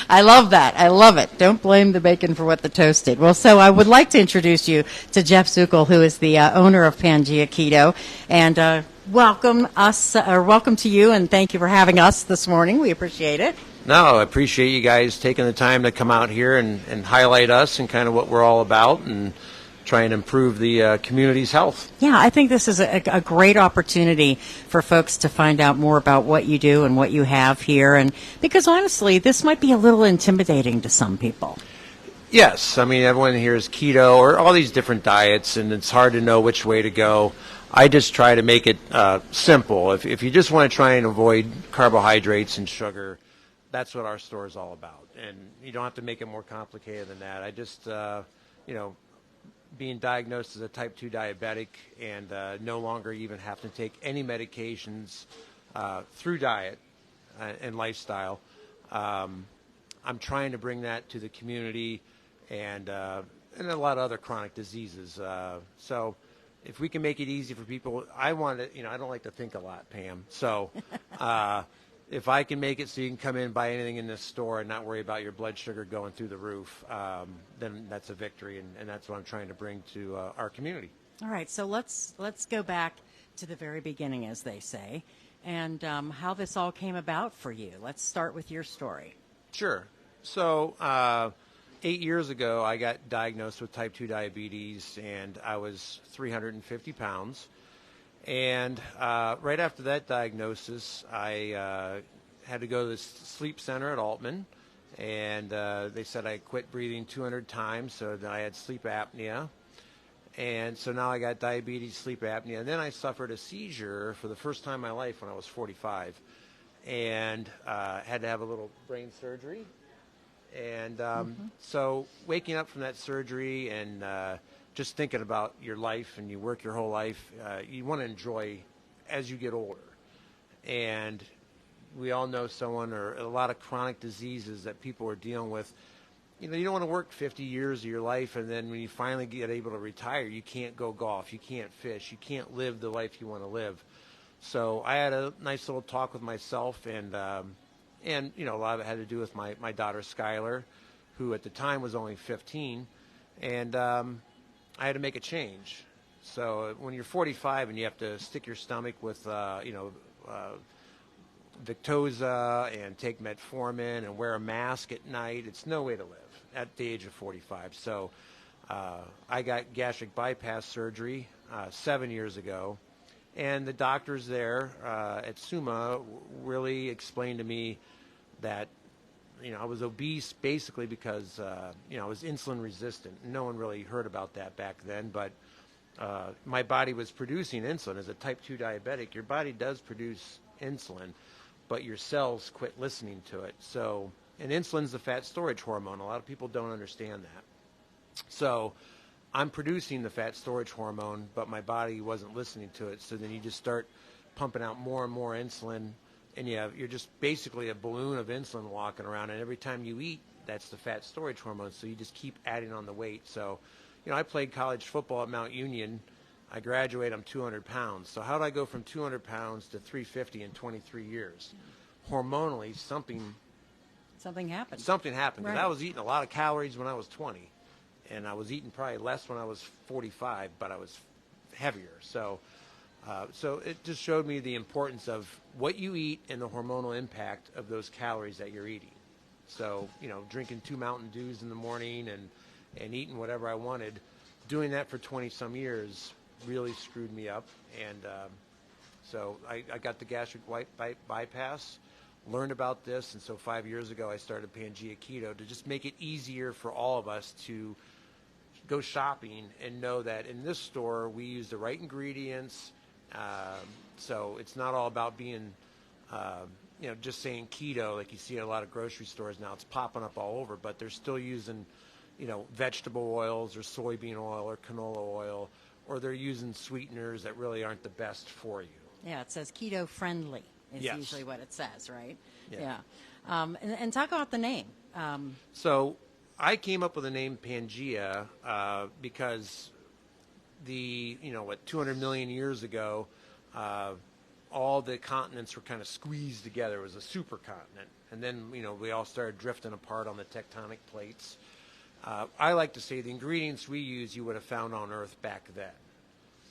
I love that. I love it. Don't blame the bacon for what the toast did. Well, so I would like to introduce you to Jeff Zucal, who is the owner of PangeaKeto, and welcome to you, and thank you for having us this morning. We appreciate it. No, I appreciate you guys taking the time to come out here and highlight us and kind of what we're all about and try and improve the community's health. Yeah, I think this is a great opportunity for folks to find out more about what you do and what you have here, and because honestly, this might be a little intimidating to some people. Yes, I mean, everyone hears keto or all these different diets, and it's hard to know which way to go. I just try to make it simple. If you just want to try and avoid carbohydrates and sugar, that's what our store is all about. And you don't have to make it more complicated than that. I just, being diagnosed as a type 2 diabetic and no longer even have to take any medications through diet and lifestyle, I'm trying to bring that to the community and a lot of other chronic diseases. So if we can make it easy for people, I want to, I don't like to think a lot, Pam. So if I can make it so you can come in, buy anything in this store and not worry about your blood sugar going through the roof, then that's a victory, and that's what I'm trying to bring to our community. All right, so let's go back to the very beginning, as they say, and how this all came about for you. Let's start with your story. Sure. So 8 years ago, I got diagnosed with type 2 diabetes, and I was 350 pounds. And right after that diagnosis, I had to go to the sleep center at Altman, and they said I quit breathing 200 times, so that I had sleep apnea. And so now I got diabetes, sleep apnea, and then I suffered a seizure for the first time in my life when I was 45, and had to have a little brain surgery. And so waking up from that surgery and just thinking about your life, and you work your whole life, you want to enjoy as you get older. And we all know someone or a lot of chronic diseases that people are dealing with. You don't want to work 50 years of your life, and then when you finally get able to retire, you can't go golf, you can't fish, you can't live the life you want to live. So I had a nice little talk with myself, and a lot of it had to do with my daughter Skylar, who at the time was only 15, and I had to make a change. So when you're 45 and you have to stick your stomach with, Victoza and take metformin and wear a mask at night, it's no way to live at the age of 45. So I got gastric bypass surgery 7 years ago, and the doctors there at Summa really explained to me that I was obese basically because I was insulin resistant. No one really heard about that back then, but my body was producing insulin. As a type 2 diabetic, your body does produce insulin, but your cells quit listening to it. So, and insulin's the fat storage hormone. A lot of people don't understand that. So I'm producing the fat storage hormone, but my body wasn't listening to it. So then you just start pumping out more and more insulin, and you're just basically a balloon of insulin walking around, and every time you eat, that's the fat storage hormone, so you just keep adding on the weight. So, I played college football at Mount Union. I graduated, I'm 200 pounds. So how did I go from 200 pounds to 350 in 23 years? Hormonally, something happened. Something happened, because Right. I was eating a lot of calories when I was 20, and I was eating probably less when I was 45, but I was heavier. So it just showed me the importance of what you eat and the hormonal impact of those calories that you're eating. So, drinking 2 Mountain Dews in the morning and eating whatever I wanted, doing that for 20-some years really screwed me up. And so I got the gastric bypass, learned about this, and so 5 years ago I started PangeaKeto to just make it easier for all of us to go shopping and know that in this store we use the right ingredients. So it's not all about being, just saying keto like you see at a lot of grocery stores now. It's popping up all over, but they're still using, vegetable oils or soybean oil or canola oil, or they're using sweeteners that really aren't the best for you. Yeah, it says keto friendly is Yes. usually what it says, right? Yeah. And talk about the name. So I came up with the name Pangea because 200 million years ago, all the continents were kind of squeezed together. It was a supercontinent. And then, we all started drifting apart on the tectonic plates. I like to say the ingredients we use you would have found on Earth back then.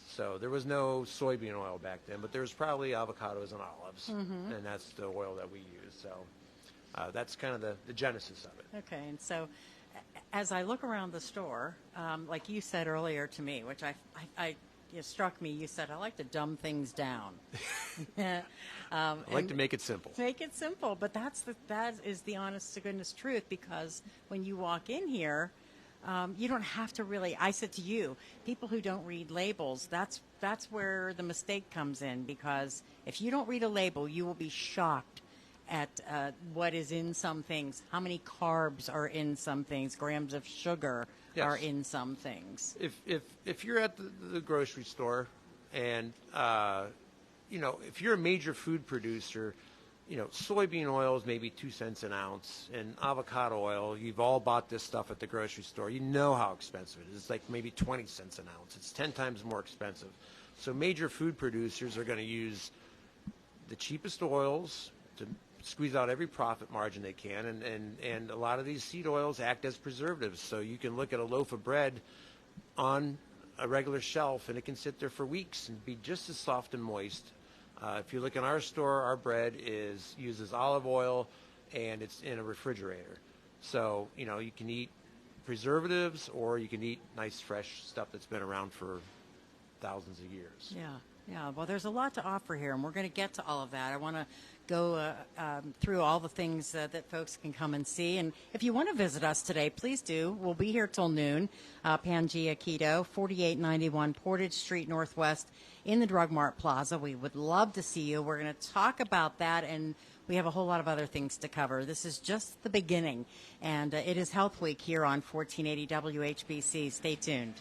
So there was no soybean oil back then, but there was probably avocados and olives, and that's the oil that we use. So that's kind of the genesis of it. Okay, and so as I look around the store, like you said earlier to me, which it struck me, you said, I like to dumb things down. I like to make it simple. Make it simple, but that is the honest to goodness truth, because when you walk in here, you don't have to really, I said to you, people who don't read labels, that's where the mistake comes in, because if you don't read a label, you will be shocked at what is in some things, how many carbs are in some things, grams of sugar are in some things. If you're at the grocery store and, if you're a major food producer, soybean oil is maybe 2 cents an ounce, and avocado oil, you've all bought this stuff at the grocery store. You know how expensive it is. It's like maybe 20 cents an ounce. It's 10 times more expensive. So major food producers are going to use the cheapest oils to squeeze out every profit margin they can, and a lot of these seed oils act as preservatives. So you can look at a loaf of bread on a regular shelf, and it can sit there for weeks and be just as soft and moist. If you look in our store, our bread uses olive oil, and it's in a refrigerator. So, you can eat preservatives, or you can eat nice, fresh stuff that's been around for thousands of years. Yeah. Well, there's a lot to offer here, and we're going to get to all of that. I want to go through all the things that folks can come and see. And if you want to visit us today, please do. We'll be here till noon. PangeaKeto, 4891 Portage Street Northwest in the Drug Mart Plaza. We would love to see you. We're going to talk about that, and we have a whole lot of other things to cover. This is just the beginning, and it is Health Week here on 1480 WHBC. Stay tuned.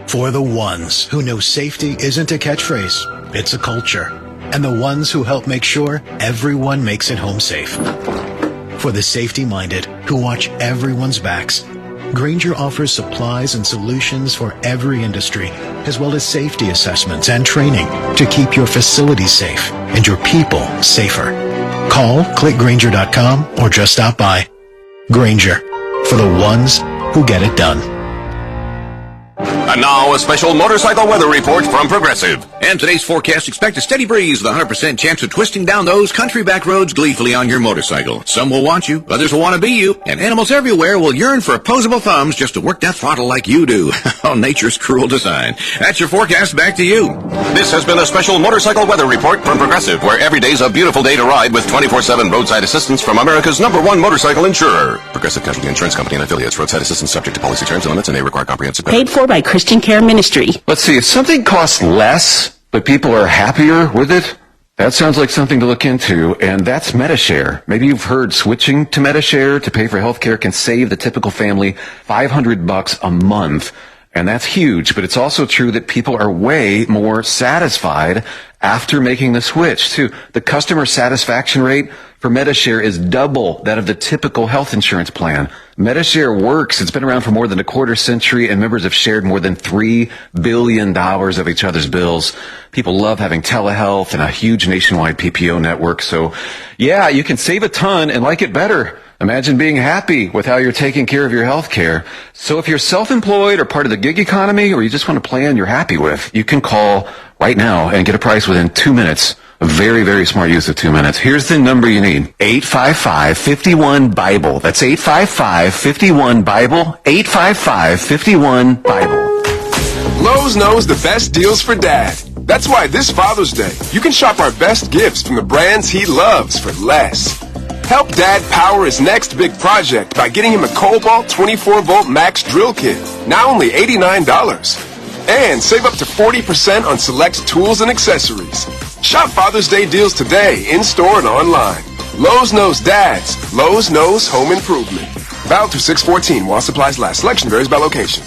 For the ones who know safety isn't a catchphrase, it's a culture. And the ones who help make sure everyone makes it home safe. For the safety-minded who watch everyone's backs, Grainger offers supplies and solutions for every industry, as well as safety assessments and training to keep your facilities safe and your people safer. Call, click Grainger.com, or just stop by. Grainger, for the ones who get it done. And now a special motorcycle weather report from Progressive. And today's forecast, expect a steady breeze with a 100% chance of twisting down those country back roads gleefully on your motorcycle. Some will want you, others will want to be you, and animals everywhere will yearn for opposable thumbs just to work that throttle like you do. Oh, nature's cruel design. That's your forecast. Back to you. This has been a special motorcycle weather report from Progressive, where every day's a beautiful day to ride with 24/7 roadside assistance from America's #1 motorcycle insurer. Progressive Casualty Insurance Company and affiliates. Roadside assistance subject to policy terms and limits, and may require comprehensive coverage. Paid for by Christian Care Ministry. Let's see, if something costs less, but people are happier with it, that sounds like something to look into, and that's MediShare. Maybe you've heard switching to MediShare to pay for healthcare can save the typical family $500 a month, and that's huge, but it's also true that people are way more satisfied after making the switch, too. The customer satisfaction rate for MediShare is double that of the typical health insurance plan. MediShare works. It's been around for more than a quarter century, and members have shared more than $3 billion of each other's bills. People love having telehealth and a huge nationwide PPO network. So, yeah, you can save a ton and like it better. Imagine being happy with how you're taking care of your health care. So if you're self-employed or part of the gig economy, or you just want a plan you're happy with, you can call right now and get a price within 2 minutes. A very, very smart use of 2 minutes. Here's the number you need. 855-51-BIBLE. That's 855-51-BIBLE. 855-51-BIBLE. Lowe's knows the best deals for Dad. That's why this Father's Day, you can shop our best gifts from the brands he loves for less. Help Dad power his next big project by getting him a Cobalt 24-volt Max drill kit, now only $89. And save up to 40% on select tools and accessories. Shop Father's Day deals today, in-store and online. Lowe's knows dads. Lowe's knows home improvement. Valid through 6/14 while supplies last. Selection varies by location.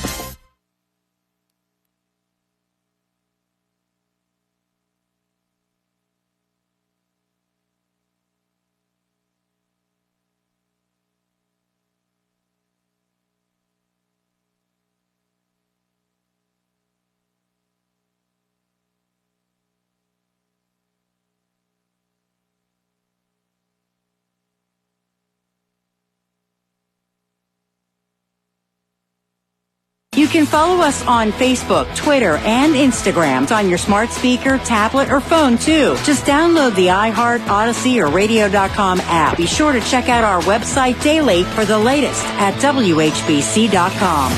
You can follow us on Facebook, Twitter, and Instagram. It's on your smart speaker, tablet, or phone, too. Just download the iHeart, Odyssey, or Radio.com app. Be sure to check out our website daily for the latest at WHBC.com.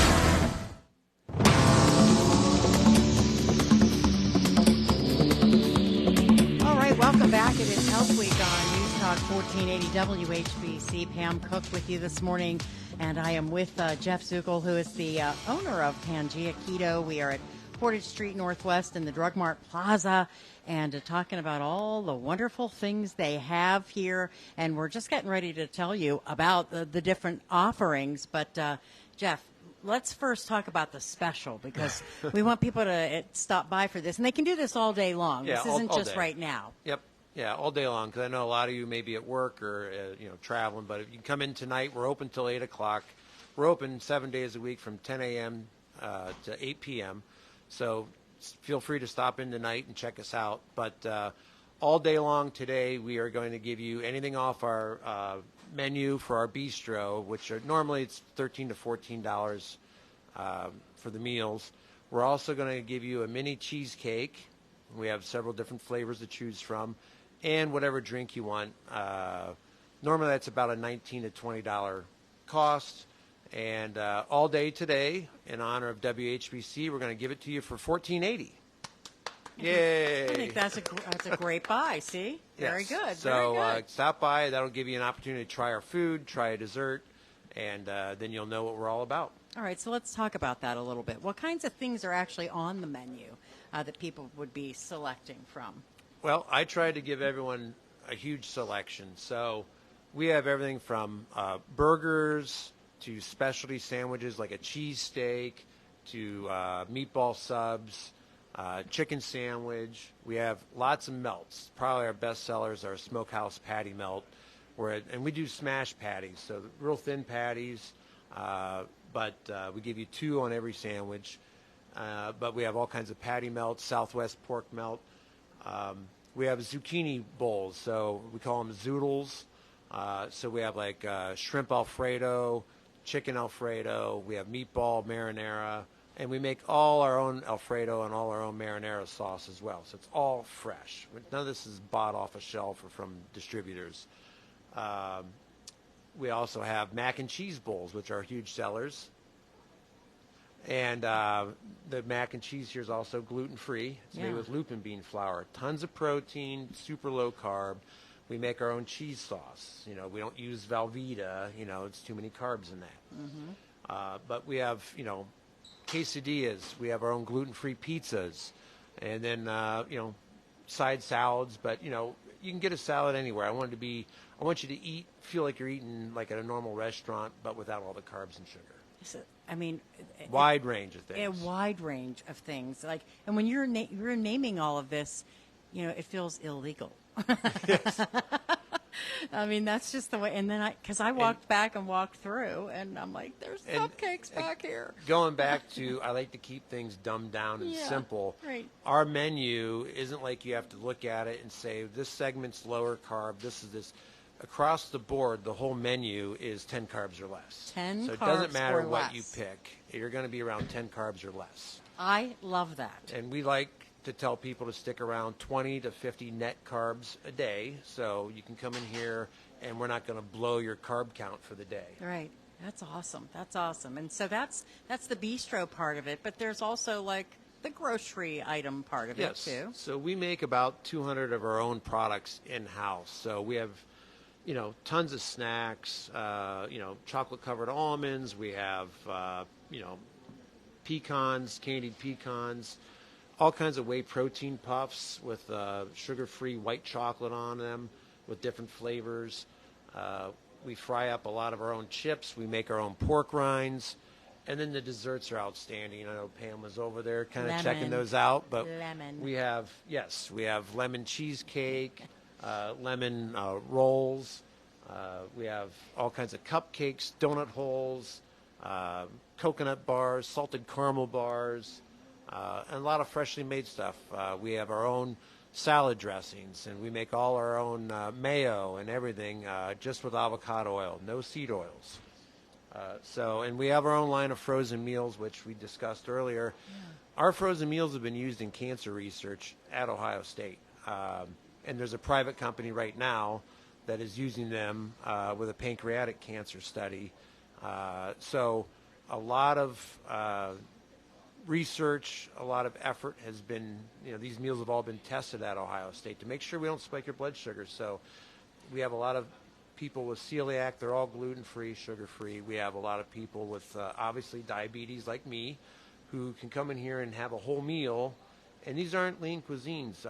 All right, welcome back. It is Health Week on News Talk 1480 WHBC. Pam Cook with you this morning. And I am with Jeff Zucal, who is the owner of PangeaKeto. We are at Portage Street Northwest in the Drug Mart Plaza and talking about all the wonderful things they have here. And we're just getting ready to tell you about the different offerings. But, Jeff, let's first talk about the special because we want people to stop by for this. And they can do this all day long. Yeah, this isn't all just day. right now. Yep. Yeah, all day long, because I know a lot of you may be at work or traveling, but if you come in tonight, we're open till 8 o'clock. We're open 7 days a week from 10 a.m. To 8 p.m., so feel free to stop in tonight and check us out. But all day long today, we are going to give you anything off our menu for our bistro, which are normally it's $13 to $14 for the meals. We're also going to give you a mini cheesecake. We have several different flavors to choose from, and whatever drink you want. Normally that's about a $19 to $20 cost. And all day today, in honor of WHBC, we're going to give it to you for $14.80. Yay! I think that's a great buy. See, very Yes. good. So very good. stop by. That'll give you an opportunity to try our food, try a dessert, and then you'll know what we're all about. All right, so let's talk about that a little bit. What kinds of things are actually on the menu that people would be selecting from? Well, I tried to give everyone a huge selection. So we have everything from burgers to specialty sandwiches like a cheesesteak to meatball subs, chicken sandwich. We have lots of melts. Probably our best sellers are smokehouse patty melt, and we do smash patties, so real thin patties, but we give you 2 on every sandwich. But we have all kinds of patty melts, Southwest pork melt. We have zucchini bowls, so we call them zoodles. So we have like shrimp Alfredo, chicken Alfredo. We have meatball marinara, and we make all our own Alfredo and all our own marinara sauce as well. So it's all fresh. None of this is bought off a shelf or from distributors. We also have mac and cheese bowls, which are huge sellers. And the mac and cheese here is also gluten-free. It's made with lupin bean flour. Tons of protein, super low carb. We make our own cheese sauce. We don't use Velveeta. It's too many carbs in that. Mm-hmm. But we have, quesadillas. We have our own gluten-free pizzas. And then, side salads. But, you can get a salad anywhere. I want you to feel like you're eating like at a normal restaurant, but without all the carbs and sugar. Wide range of things. A wide range of things. And when you're naming all of this, it feels illegal. Yes. I mean, that's just the way. And then I walked back and walked through, and I'm like, there's cupcakes back here. Going back to, I like to keep things dumbed down and simple. Right. Our menu isn't like you have to look at it and say, this segment's lower carb, this is this. Across the board, the whole menu is 10 carbs or less. 10 so it carbs doesn't matter or what less. you pick. You're going to be around 10 carbs or less. I love that. And we like to tell people to stick around 20 to 50 net carbs a day. So you can come in here, and we're not going to blow your carb count for the day. Right. That's awesome. That's awesome. And so that's the bistro part of it. But there's also the grocery item part of it too. So we make about 200 of our own products in-house. So we have tons of snacks, chocolate-covered almonds. We have, pecans, candied pecans, all kinds of whey protein puffs with sugar-free white chocolate on them with different flavors. We fry up a lot of our own chips. We make our own pork rinds. And then the desserts are outstanding. I know Pam was over there kind of checking those out. But we have lemon cheesecake, lemon rolls. We have all kinds of cupcakes, donut holes, coconut bars, salted caramel bars, and a lot of freshly made stuff. We have our own salad dressings, and we make all our own mayo and everything just with avocado oil, no seed oils. And we have our own line of frozen meals, which we discussed earlier. Yeah. Our frozen meals have been used in cancer research at Ohio State. And there's a private company right now that is using them with a pancreatic cancer study. So a lot of research, a lot of effort has been, these meals have all been tested at Ohio State to make sure we don't spike your blood sugar. So we have a lot of people with celiac, they're all gluten-free, sugar-free. We have a lot of people with obviously diabetes like me who can come in here and have a whole meal. And these aren't lean cuisines.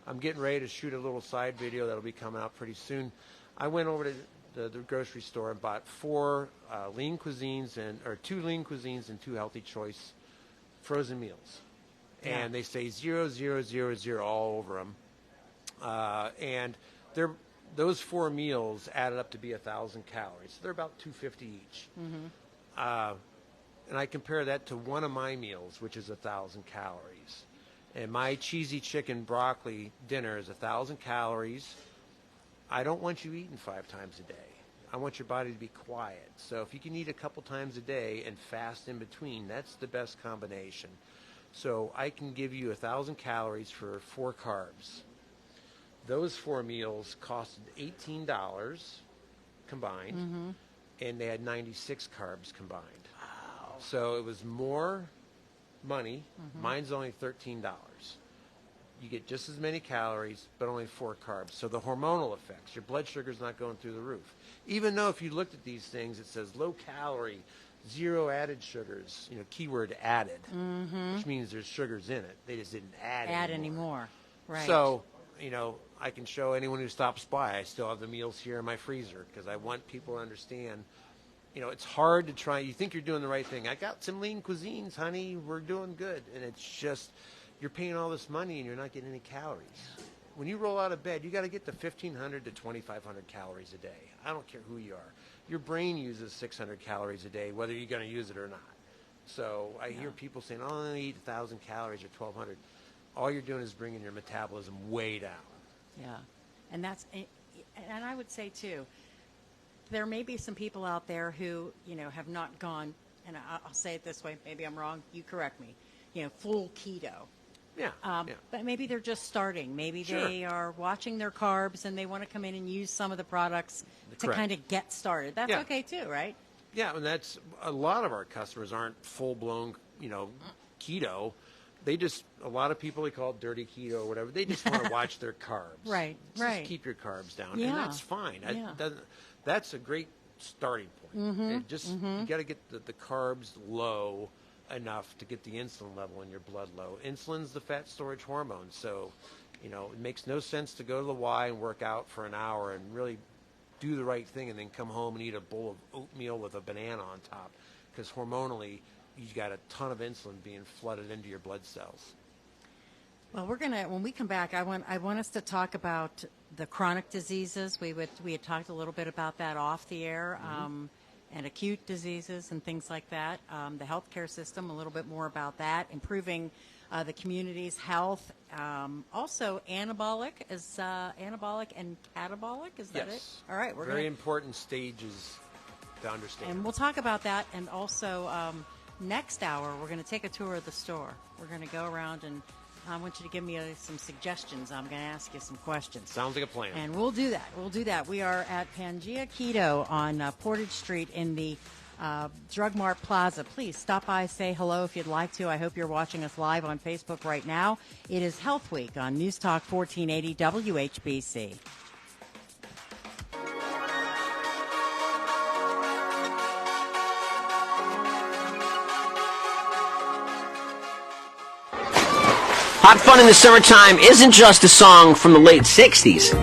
I'm getting ready to shoot a little side video that'll be coming out pretty soon. I went over to the grocery store and bought 2 lean cuisines and 2 healthy choice frozen meals. Yeah. And they say 0, 0, 0, 0 all over them. And those 4 meals added up to be 1,000 calories. So they're about 250 each. Mm-hmm. And I compare that to one of my meals, which is 1,000 calories. And my cheesy chicken broccoli dinner is 1,000 calories. I don't want you eating 5 times a day. I want your body to be quiet. So if you can eat a couple times a day and fast in between, that's the best combination. So I can give you 1,000 calories for 4 carbs. Those 4 meals costed $18 combined, mm-hmm. and they had 96 carbs combined. Wow. So it was more money. Mm-hmm. Mine's only $13. You get just as many calories, but only 4 carbs. So the hormonal effects, your blood sugar's not going through the roof. Even though if you looked at these things, it says low calorie, 0 added sugars, keyword added, mm-hmm. which means there's sugars in it. They just didn't add anymore. Right. So, I can show anyone who stops by, I still have the meals here in my freezer because I want people to understand, it's hard to try. You think you're doing the right thing. I got some lean cuisines, honey. We're doing good. And it's just, you're paying all this money and you're not getting any calories. When you roll out of bed, you got to get to 1,500 to 2,500 calories a day. I don't care who you are. Your brain uses 600 calories a day, whether you're going to use it or not. So I hear people saying, oh, I eat 1,000 calories or 1,200. All you're doing is bringing your metabolism way down. Yeah, and I would say too, there may be some people out there who have not gone, and I'll say it this way, maybe I'm wrong, you correct me, full keto. Yeah, But maybe they're just starting. Maybe they are watching their carbs and they want to come in and use some of the products to kind of get started. That's okay too, right? Yeah, and that's a lot of our customers aren't full blown, keto. They just, a lot of people, they call it dirty keto or whatever. They just want to watch their carbs. Right. Just keep your carbs down, and that's fine. That's a great starting point. Mm-hmm. You got to get the carbs low enough to get the insulin level in your blood low. Insulin's the fat storage hormone, so it makes no sense to go to the Y and work out for an hour and really do the right thing and then come home and eat a bowl of oatmeal with a banana on top, because hormonally, you've got a ton of insulin being flooded into your blood cells. Well, when we come back, I want us to talk about the chronic diseases. We had talked a little bit about that off the air, mm-hmm. And acute diseases and things like that. The healthcare system, a little bit more about that, improving the community's health. Also, anabolic and catabolic. Is that it? All right, very important stages to understand. And we'll talk about that, and also. Next hour, we're going to take a tour of the store. We're going to go around, and I want you to give me some suggestions. I'm going to ask you some questions. Sounds like a plan. And we'll do that. We are at PangeaKeto on Portage Street in the Drug Mart Plaza. Please stop by, say hello if you'd like to. I hope you're watching us live on Facebook right now. It is Health Week on News Talk 1480 WHBC. Hot Fun in the Summertime isn't just a song from the late 60s.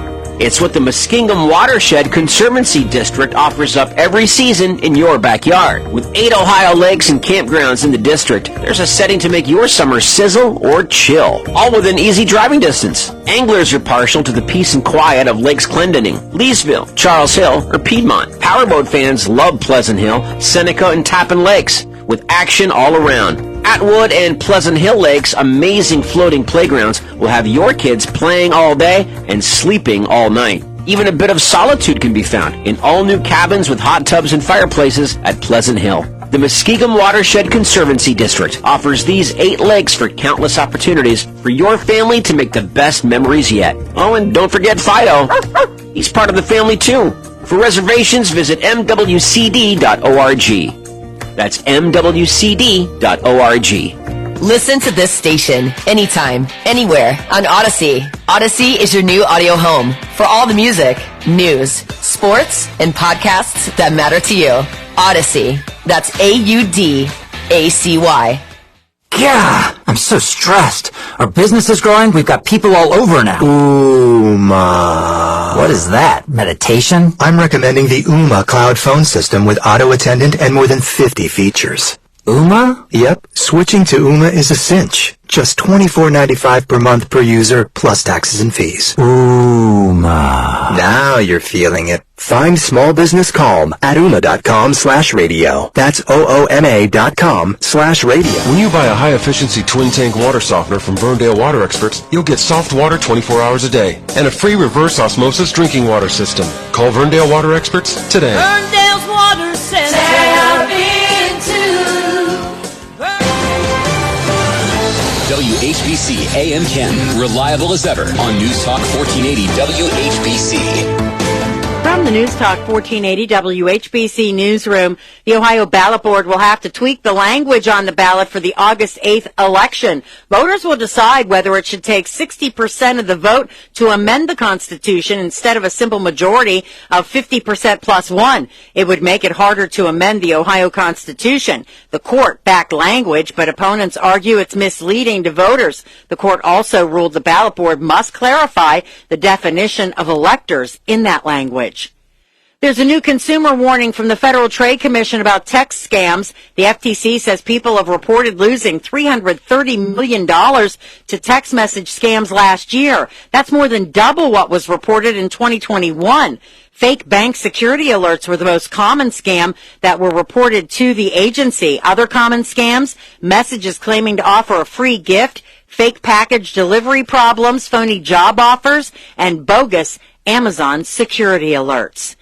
It's what the Muskingum Watershed Conservancy District offers up every season in your backyard. With 8 Ohio lakes and campgrounds in the district, there's a setting to make your summer sizzle or chill, all within easy driving distance. Anglers are partial to the peace and quiet of Lakes Clendening, Leesville, Charles Hill, or Piedmont. Powerboat fans love Pleasant Hill, Seneca, and Tappan Lakes, with action all around. Atwood and Pleasant Hill Lakes' amazing floating playgrounds will have your kids playing all day and sleeping all night. Even a bit of solitude can be found in all new cabins with hot tubs and fireplaces at Pleasant Hill. The Muskingum Watershed Conservancy District offers these 8 lakes for countless opportunities for your family to make the best memories yet. Oh, and don't forget Fido. He's part of the family too. For reservations, visit mwcd.org. That's mwcd.org. Listen to this station anytime, anywhere on Odyssey. Odyssey is your new audio home for all the music, news, sports, and podcasts that matter to you. Odyssey. That's AUDACY. Yeah, I'm so stressed. Our business is growing. We've got people all over now. Ooma. What is that? Meditation? I'm recommending the Ooma cloud phone system with auto attendant and more than 50 features. Ooma? Yep. Switching to Ooma is a cinch. Just $24.95 per month per user, plus taxes and fees. Ooma. Now you're feeling it. Find small business calm at ooma.com/radio. That's OOMA.com/radio. When you buy a high-efficiency twin-tank water softener from Verndale Water Experts, you'll get soft water 24 hours a day and a free reverse osmosis drinking water system. Call Verndale Water Experts today. Verndale's Water Center. Tap into WHBC AM 10, reliable as ever on News Talk 1480 WHBC. From the News Talk 1480 WHBC newsroom, the Ohio Ballot Board will have to tweak the language on the ballot for the August 8th election. Voters will decide whether it should take 60% of the vote to amend the Constitution instead of a simple majority of 50% plus one. It would make it harder to amend the Ohio Constitution. The court backed language, but opponents argue it's misleading to voters. The court also ruled the Ballot Board must clarify the definition of electors in that language. There's a new consumer warning from the Federal Trade Commission about text scams. The FTC says people have reported losing $330 million to text message scams last year. That's more than double what was reported in 2021. Fake bank security alerts were the most common scam that were reported to the agency. Other common scams, messages claiming to offer a free gift, fake package delivery problems, phony job offers, and bogus Amazon security alerts.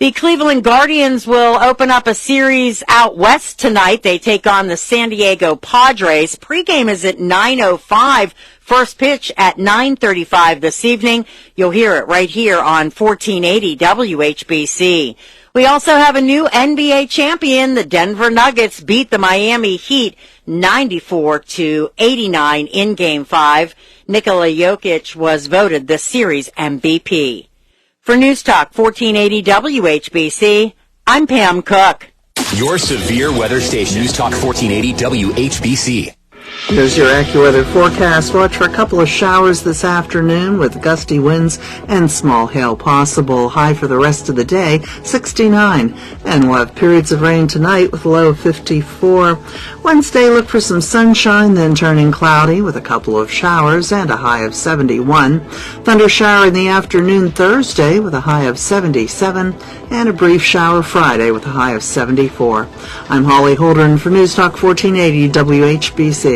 The Cleveland Guardians will open up a series out west tonight. They take on the San Diego Padres. Pregame is at 9:05. First pitch at 9:35 this evening. You'll hear it right here on 1480 WHBC. We also have a new NBA champion. The Denver Nuggets beat the Miami Heat 94-89 in Game 5. Nikola Jokic was voted the series MVP. For News Talk 1480 WHBC, I'm Pam Cook. Your severe weather station, News Talk 1480 WHBC. Here's your AccuWeather forecast. Watch for a couple of showers this afternoon with gusty winds and small hail possible. High for the rest of the day, 69. And we'll have periods of rain tonight with a low of 54. Wednesday, look for some sunshine, then turning cloudy with a couple of showers and a high of 71. Thunder shower in the afternoon Thursday with a high of 77. And a brief shower Friday with a high of 74. I'm Holly Holdren for News Talk 1480 WHBC.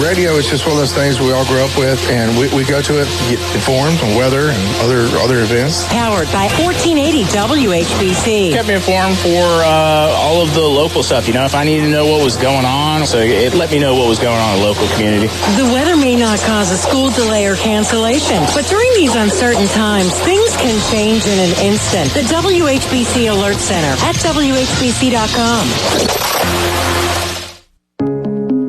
Radio is just one of those things we all grew up with, and we go to it to get informed on weather and other events. Powered by 1480 WHBC. Kept me informed for all of the local stuff. You know, if I needed to know what was going on, so it let me know what was going on in the local community. The weather may not cause a school delay or cancellation, but during these uncertain times, things can change in an instant. The WHBC Alert Center at WHBC.com.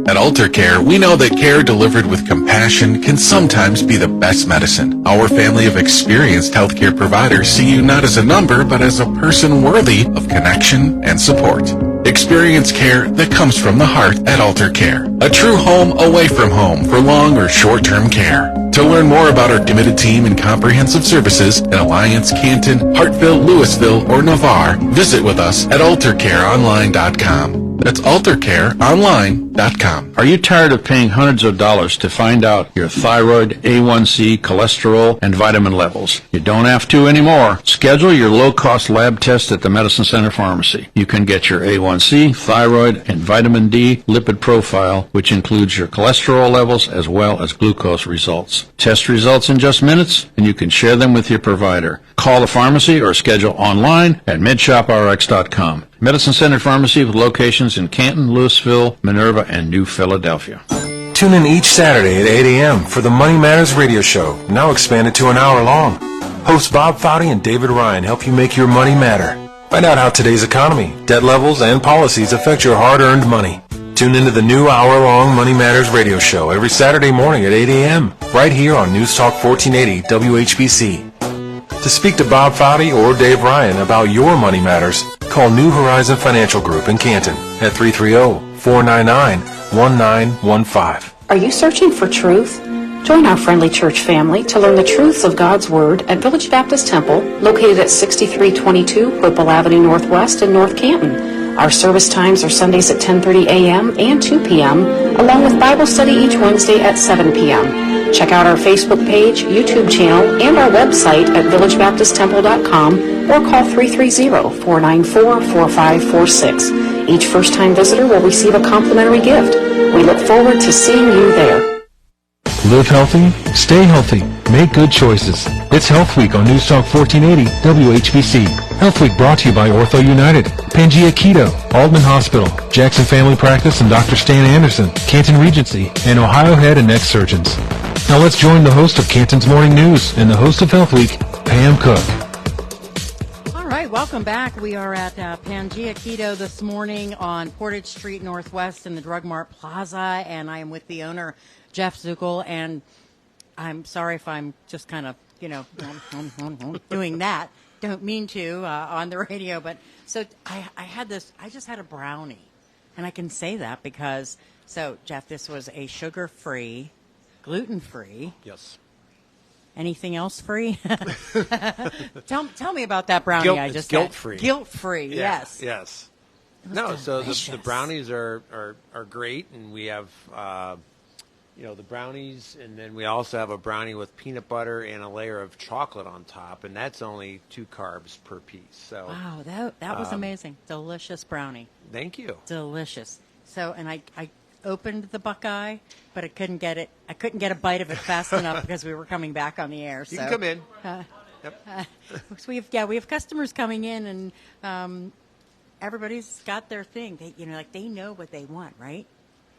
At Alter Care, we know that care delivered with compassion can sometimes be the best medicine. Our family of experienced healthcare providers see you not as a number, but as a person worthy of connection and support. Experience care that comes from the heart at Alter Care. A true home away from home for long or short-term care. To learn more about our committed team and comprehensive services in Alliance, Canton, Hartville, Louisville, or Navarre, visit with us at altercareonline.com. That's AlterCareOnline.com. Are you tired of paying hundreds of dollars to find out your thyroid, A1C, cholesterol, and vitamin levels? You don't have to anymore. Schedule your low-cost lab test at the Medicine Center Pharmacy. You can get your A1C, thyroid, and vitamin D lipid profile, which includes your cholesterol levels as well as glucose results. Test results in just minutes, and you can share them with your provider. Call the pharmacy or schedule online at MedShopRx.com. Medicine Center Pharmacy with locations in Canton, Louisville, Minerva, and New Philadelphia. Tune in each Saturday at 8 a.m. for the Money Matters radio show, now expanded to an hour long. Hosts Bob Foudy and David Ryan help you make your money matter. Find out how today's economy, debt levels, and policies affect your hard-earned money. Tune into the new hour-long Money Matters radio show every Saturday morning at 8 a.m. right here on News Talk 1480 WHBC. To speak to Bob Foudy or Dave Ryan about your money matters, call New Horizon Financial Group in Canton at 330-499-1915. Are you searching for truth? Join our friendly church family to learn the truths of God's Word at Village Baptist Temple, located at 6322 Whipple Avenue Northwest in North Canton. Our service times are Sundays at 10:30 a.m. and 2 p.m., along with Bible study each Wednesday at 7 p.m. Check out our Facebook page, YouTube channel, and our website at villagebaptisttemple.com or call 330-494-4546. Each first-time visitor will receive a complimentary gift. We look forward to seeing you there. Live healthy, stay healthy, make good choices. It's Health Week on News Talk 1480 WHBC. Health Week brought to you by Ortho United, PangeaKeto, Aldman Hospital, Jackson Family Practice and Dr. Stan Anderson, Canton Regency, and Ohio Head and Neck Surgeons. Now let's join the host of Canton's Morning News and the host of Health Week, Pam Cook. All right, welcome back. We are at PangeaKeto this morning on Portage Street Northwest in the Drug Mart Plaza, and I am with the owner, Jeff Zucal, and I'm sorry if I'm just kind of, doing that. Don't mean to on the radio, but so I just had a brownie, and I can say that because, so Jeff, this was a sugar-free, gluten-free. Yes. Anything else free? Tell me about that brownie I just guilt-free. Guilt-free, Yeah, yes. Yes. No, so the brownies are great, and we have the brownies, and then we also have a brownie with peanut butter and a layer of chocolate on top, and that's only 2 carbs per piece. So wow, that was amazing. Delicious brownie. Thank you. Delicious. So, and I opened the Buckeye, but I couldn't get it. I couldn't get a bite of it fast enough because we were coming back on the air. So you can come in. So we have customers coming in, and everybody's got their thing. They they know what they want, right?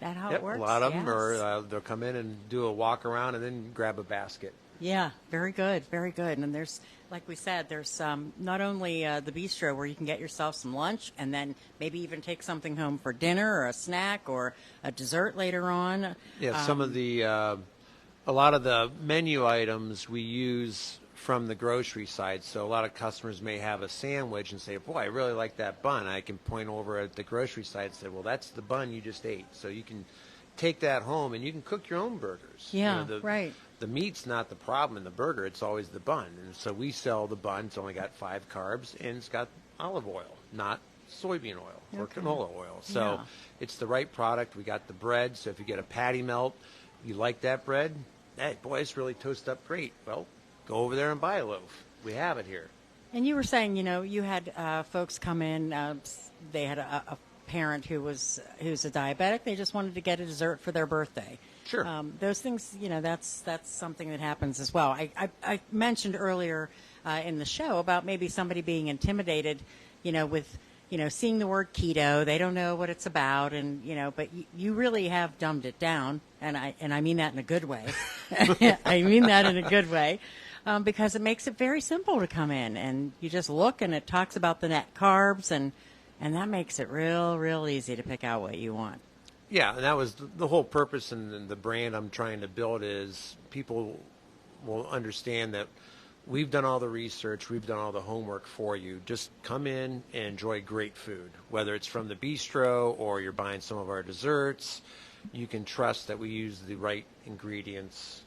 That how it works? A lot of them, Yes. or they'll come in and do a walk around and then grab a basket. Yeah, very good, very good. And there's, like we said, there's not only the bistro where you can get yourself some lunch and then maybe even take something home for dinner or a snack or a dessert later on. Yeah, some of the, a lot of the menu items we use from the grocery side. So a lot of customers may have a sandwich and say, boy, I really like that bun. I can point over at the grocery side and say, well, that's the bun you just ate. So you can take that home and you can cook your own burgers. Yeah, right. The meat's not the problem in the burger. It's always the bun. And so we sell the bun. It's only got 5 carbs, and it's got olive oil, not soybean oil or canola oil. So it's the right product. We got the bread. So if you get a patty melt, you like that bread, hey, boy, it's really toasted up great. Well, go over there and buy a loaf. We have it here. And you were saying, you had folks come in. They had a parent who's a diabetic. They just wanted to get a dessert for their birthday. Sure. Those things, that's something that happens as well. I mentioned earlier in the show about maybe somebody being intimidated, with seeing the word keto. They don't know what it's about, and but you really have dumbed it down, and I mean that in a good way. I mean that in a good way. Because it makes it very simple to come in, and you just look, and it talks about the net carbs, and that makes it real easy to pick out what you want. Yeah, and that was the whole purpose, and the brand I'm trying to build is people will understand that we've done all the research, we've done all the homework for you. Just come in and enjoy great food, whether it's from the bistro or you're buying some of our desserts. You can trust that we use the right ingredients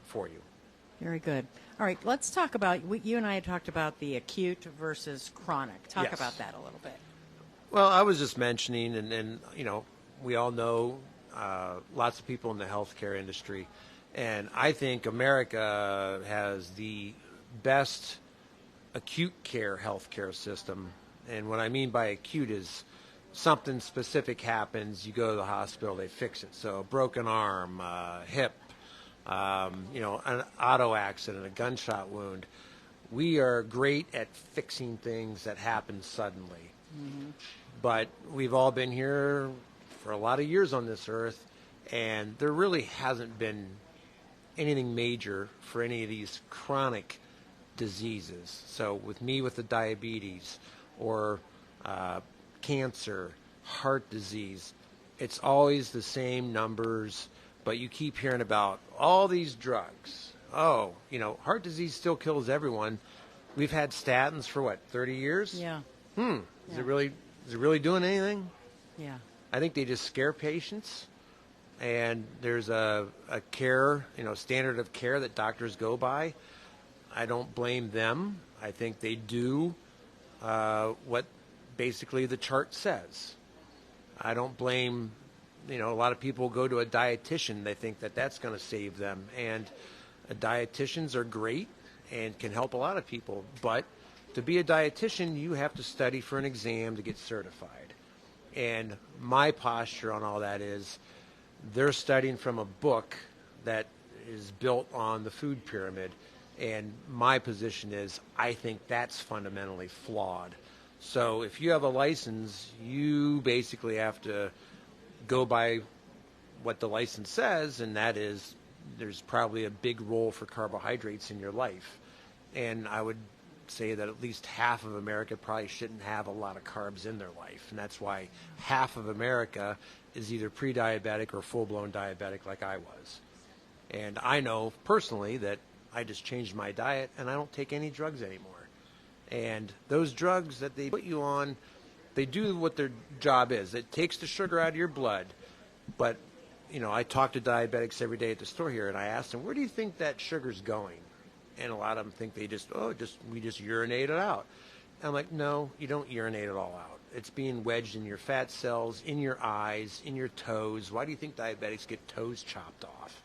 for you. Very good. All right, let's talk about, you and I had talked about the acute versus chronic. Talk about that a little bit. Well, I was just mentioning, and we all know lots of people in the healthcare industry, and I think America has the best acute care healthcare system. And what I mean by acute is something specific happens, you go to the hospital, they fix it. So a broken arm, hip, an auto accident, a gunshot wound. We are great at fixing things that happen suddenly. Mm-hmm. But we've all been here for a lot of years on this earth, and there really hasn't been anything major for any of these chronic diseases. So with the diabetes or cancer, heart disease, it's always the same numbers, but you keep hearing about all these drugs. Oh, heart disease still kills everyone. We've had statins for 30 years? Yeah. Is it really doing anything? Yeah. I think they just scare patients, and there's a care, standard of care that doctors go by. I don't blame them. I think they do what basically the chart says. I don't blame, a lot of people go to a dietitian. They think that that's going to save them. And dietitians are great and can help a lot of people. But to be a dietitian, you have to study for an exam to get certified. And my posture on all that is they're studying from a book that is built on the food pyramid. And my position is I think that's fundamentally flawed. So if you have a license, you basically have to go by what the license says, and that is there's probably a big role for carbohydrates in your life. And I would say that at least half of America probably shouldn't have a lot of carbs in their life. And that's why half of America is either pre-diabetic or full-blown diabetic like I was. And I know personally that I just changed my diet and I don't take any drugs anymore. And those drugs that they put you on, they do what their job is. It takes the sugar out of your blood. But, I talk to diabetics every day at the store here, and I ask them, where do you think that sugar's going? And a lot of them think we just urinate it out. And I'm like, no, you don't urinate it all out. It's being wedged in your fat cells, in your eyes, in your toes. Why do you think diabetics get toes chopped off?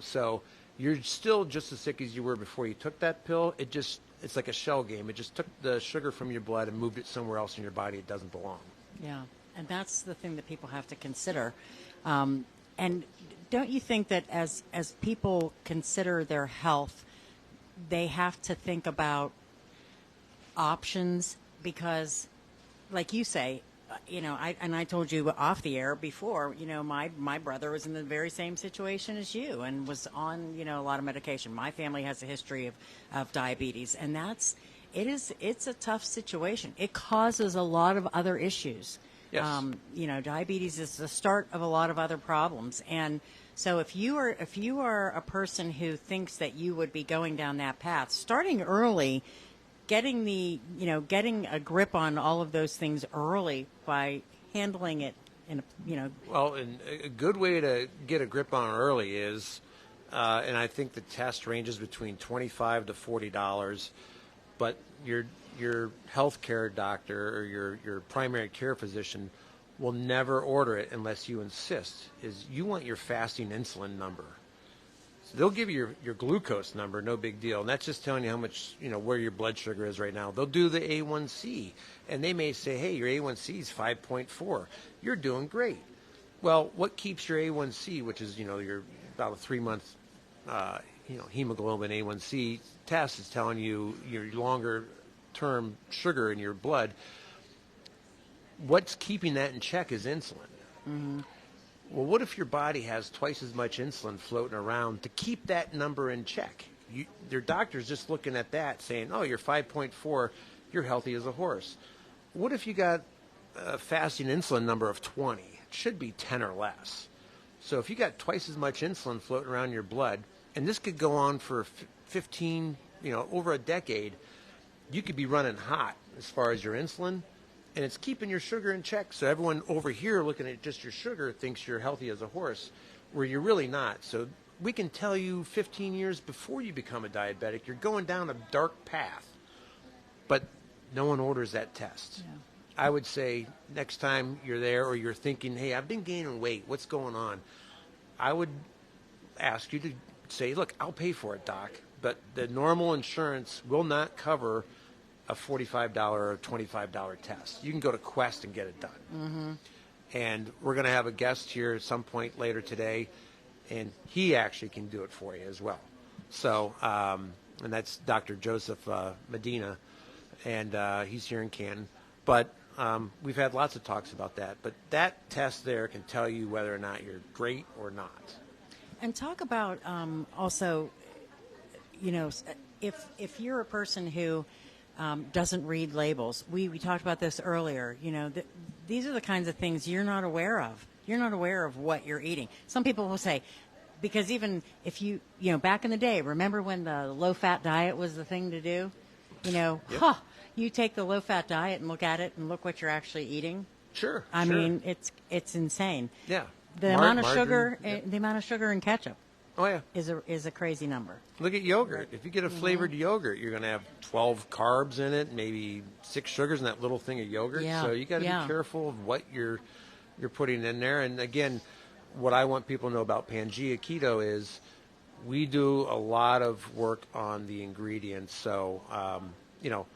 So you're still just as sick as you were before you took that pill. It's like a shell game. It just took the sugar from your blood and moved it somewhere else in your body it doesn't belong. Yeah, and that's the thing that people have to consider. And don't you think that as people consider their health, they have to think about options? Because, like you say, I told you off the air before, my brother was in the very same situation as you and was on, a lot of medication. My family has a history of diabetes, and it's a tough situation. It causes a lot of other issues. Yes. Diabetes is the start of a lot of other problems. And so if you are a person who thinks that you would be going down that path, starting early, getting a grip on all of those things early by handling it Well, and a good way to get a grip on it early is, and I think the test ranges between $25 to $40, but your healthcare doctor or your primary care physician will never order it unless you insist, is you want your fasting insulin number. So they'll give you your glucose number, no big deal. And that's just telling you how much, where your blood sugar is right now. They'll do the A1C, and they may say, hey, your A1C is 5.4. You're doing great. Well, what keeps your A1C, which is, your about a 3-month, hemoglobin A1C test is telling you your longer-term sugar in your blood. What's keeping that in check is insulin. Mm-hmm. Well, what if your body has twice as much insulin floating around to keep that number in check? Your doctor's just looking at that saying, oh, you're 5.4, you're healthy as a horse. What if you got a fasting insulin number of 20? It should be 10 or less. So if you got twice as much insulin floating around your blood, and this could go on for 15, over a decade, you could be running hot as far as your insulin, and it's keeping your sugar in check. So everyone over here looking at just your sugar thinks you're healthy as a horse, where you're really not. So we can tell you 15 years before you become a diabetic, you're going down a dark path. But no one orders that test. Yeah. I would say next time you're there or you're thinking, hey, I've been gaining weight, what's going on? I would ask you to say, look, I'll pay for it, doc, but the normal insurance will not cover a $45 or $25 test. You can go to Quest and get it done. Mm-hmm. And we're going to have a guest here at some point later today, and he actually can do it for you as well. So, and that's Dr. Joseph Medina, and he's here in Canton. But we've had lots of talks about that. But that test there can tell you whether or not you're great or not. And talk about also, you know, if you're a person who doesn't read labels, we talked about this earlier, you know, these are the kinds of things you're not aware of. You're not aware of what you're eating. Some people will say, because even if you know, back in the day, remember when the low-fat diet was the thing to do? You know, Yep. You take the low-fat diet and look at it and look what you're actually eating. Sure. I sure. mean, it's insane. Yeah. The amount of margarine, sugar, yep. the amount of sugar in ketchup. Oh, yeah. Is a crazy number. Look at yogurt. If you get a flavored Mm-hmm. yogurt, you're going to have 12 carbs in it, maybe 6 sugars in that little thing of yogurt. Yeah, So you got to yeah. be careful of what you're putting in there. And again, what I want people to know about PangeaKeto is we do a lot of work on the ingredients. So, you know,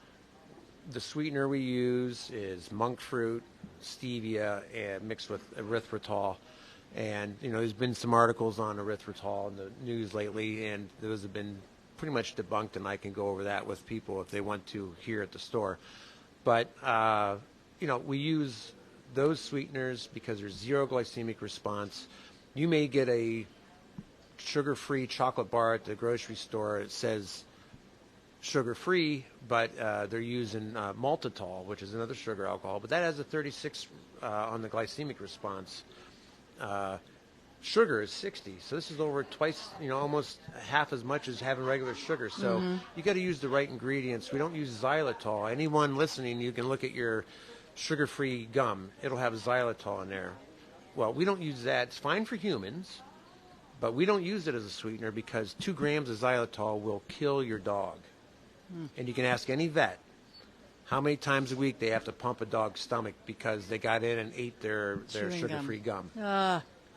the sweetener we use is monk fruit, stevia, and mixed with erythritol. And, you know, there's been some articles on erythritol in the news lately, and those have been pretty much debunked, and I can go over that with people if they want to here at the store. But, you know, we use those sweeteners because there's zero glycemic response. You may get a sugar-free chocolate bar at the grocery store. It says sugar-free, but they're using maltitol, which is another sugar alcohol, but that has a 36 on the glycemic response. Sugar is 60, so this is over twice, you know, almost half as much as having regular sugar. So you got to use the right ingredients. We don't use xylitol. Anyone listening, you can look at your sugar-free gum. It'll have xylitol in there. Well, we don't use that. It's fine for humans, but we don't use it as a sweetener because 2 grams of xylitol will kill your dog. And you can ask any vet how many times a week they have to pump a dog's stomach because they got in and ate their sugar-free gum.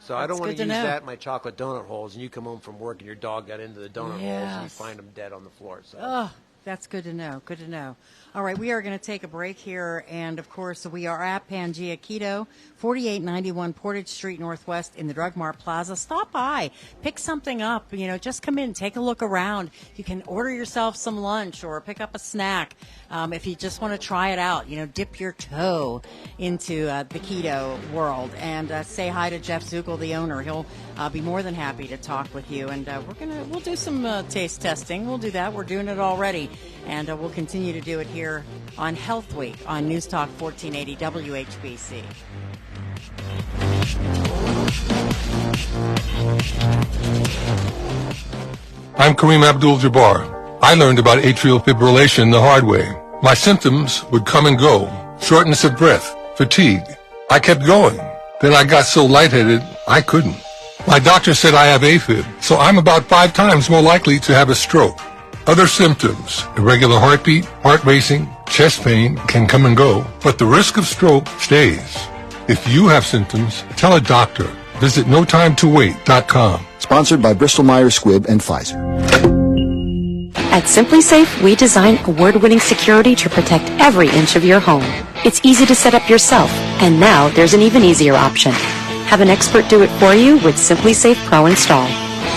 So I don't want to use that in my chocolate donut holes, and you come home from work and your dog got into the donut holes and you find them dead on the floor. So. That's good to know. Good to know. All right, we are going to take a break here, and of course, we are at PangeaKeto, 4891 Portage Street Northwest in the Drug Mart Plaza. Stop by, pick something up. You know, just come in, take a look around. You can order yourself some lunch or pick up a snack if you just want to try it out. You know, dip your toe into the keto world, and say hi to Jeff Zucal, the owner. He'll be more than happy to talk with you, and we'll do some taste testing. We'll do that. We're doing it already. And we'll continue to do it here on Health Week on News Talk 1480 WHBC. I'm Kareem Abdul-Jabbar. I learned about atrial fibrillation the hard way. My symptoms would come and go. Shortness of breath, fatigue. I kept going. Then I got so lightheaded, I couldn't. My doctor said I have AFib, so I'm about 5 times more likely to have a stroke. Other symptoms, irregular heartbeat, heart racing, chest pain can come and go, but the risk of stroke stays. If you have symptoms, tell a doctor. Visit notimetowait.com. Sponsored by Bristol-Myers Squibb and Pfizer. At Simply Safe, we design award-winning security to protect every inch of your home. It's easy to set up yourself, and now there's an even easier option. Have an expert do it for you with Simply Safe Pro Install.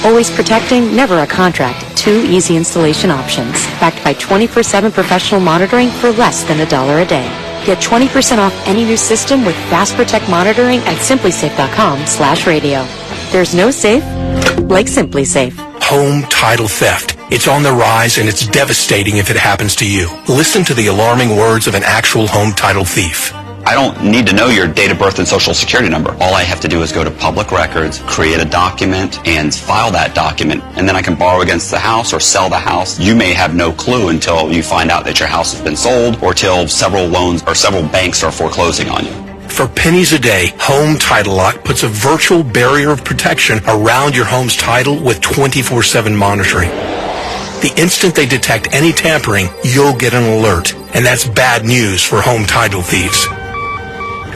Always protecting, never a contract. 2 easy installation options, backed by 24/7 professional monitoring for less than $1 a day. Get 20% off any new system with Fast Protect monitoring at simplysafe.com/radio. There's no safe like Simply Safe. Home title theft. It's on the rise, and it's devastating if it happens to you. Listen to the alarming words of an actual home title thief. I don't need to know your date of birth and social security number. All I have to do is go to public records, create a document, and file that document, and then I can borrow against the house or sell the house. You may have no clue until you find out that your house has been sold or till several loans or several banks are foreclosing on you. For pennies a day, Home Title Lock puts a virtual barrier of protection around your home's title with 24/7 monitoring. The instant they detect any tampering, you'll get an alert, and that's bad news for home title thieves.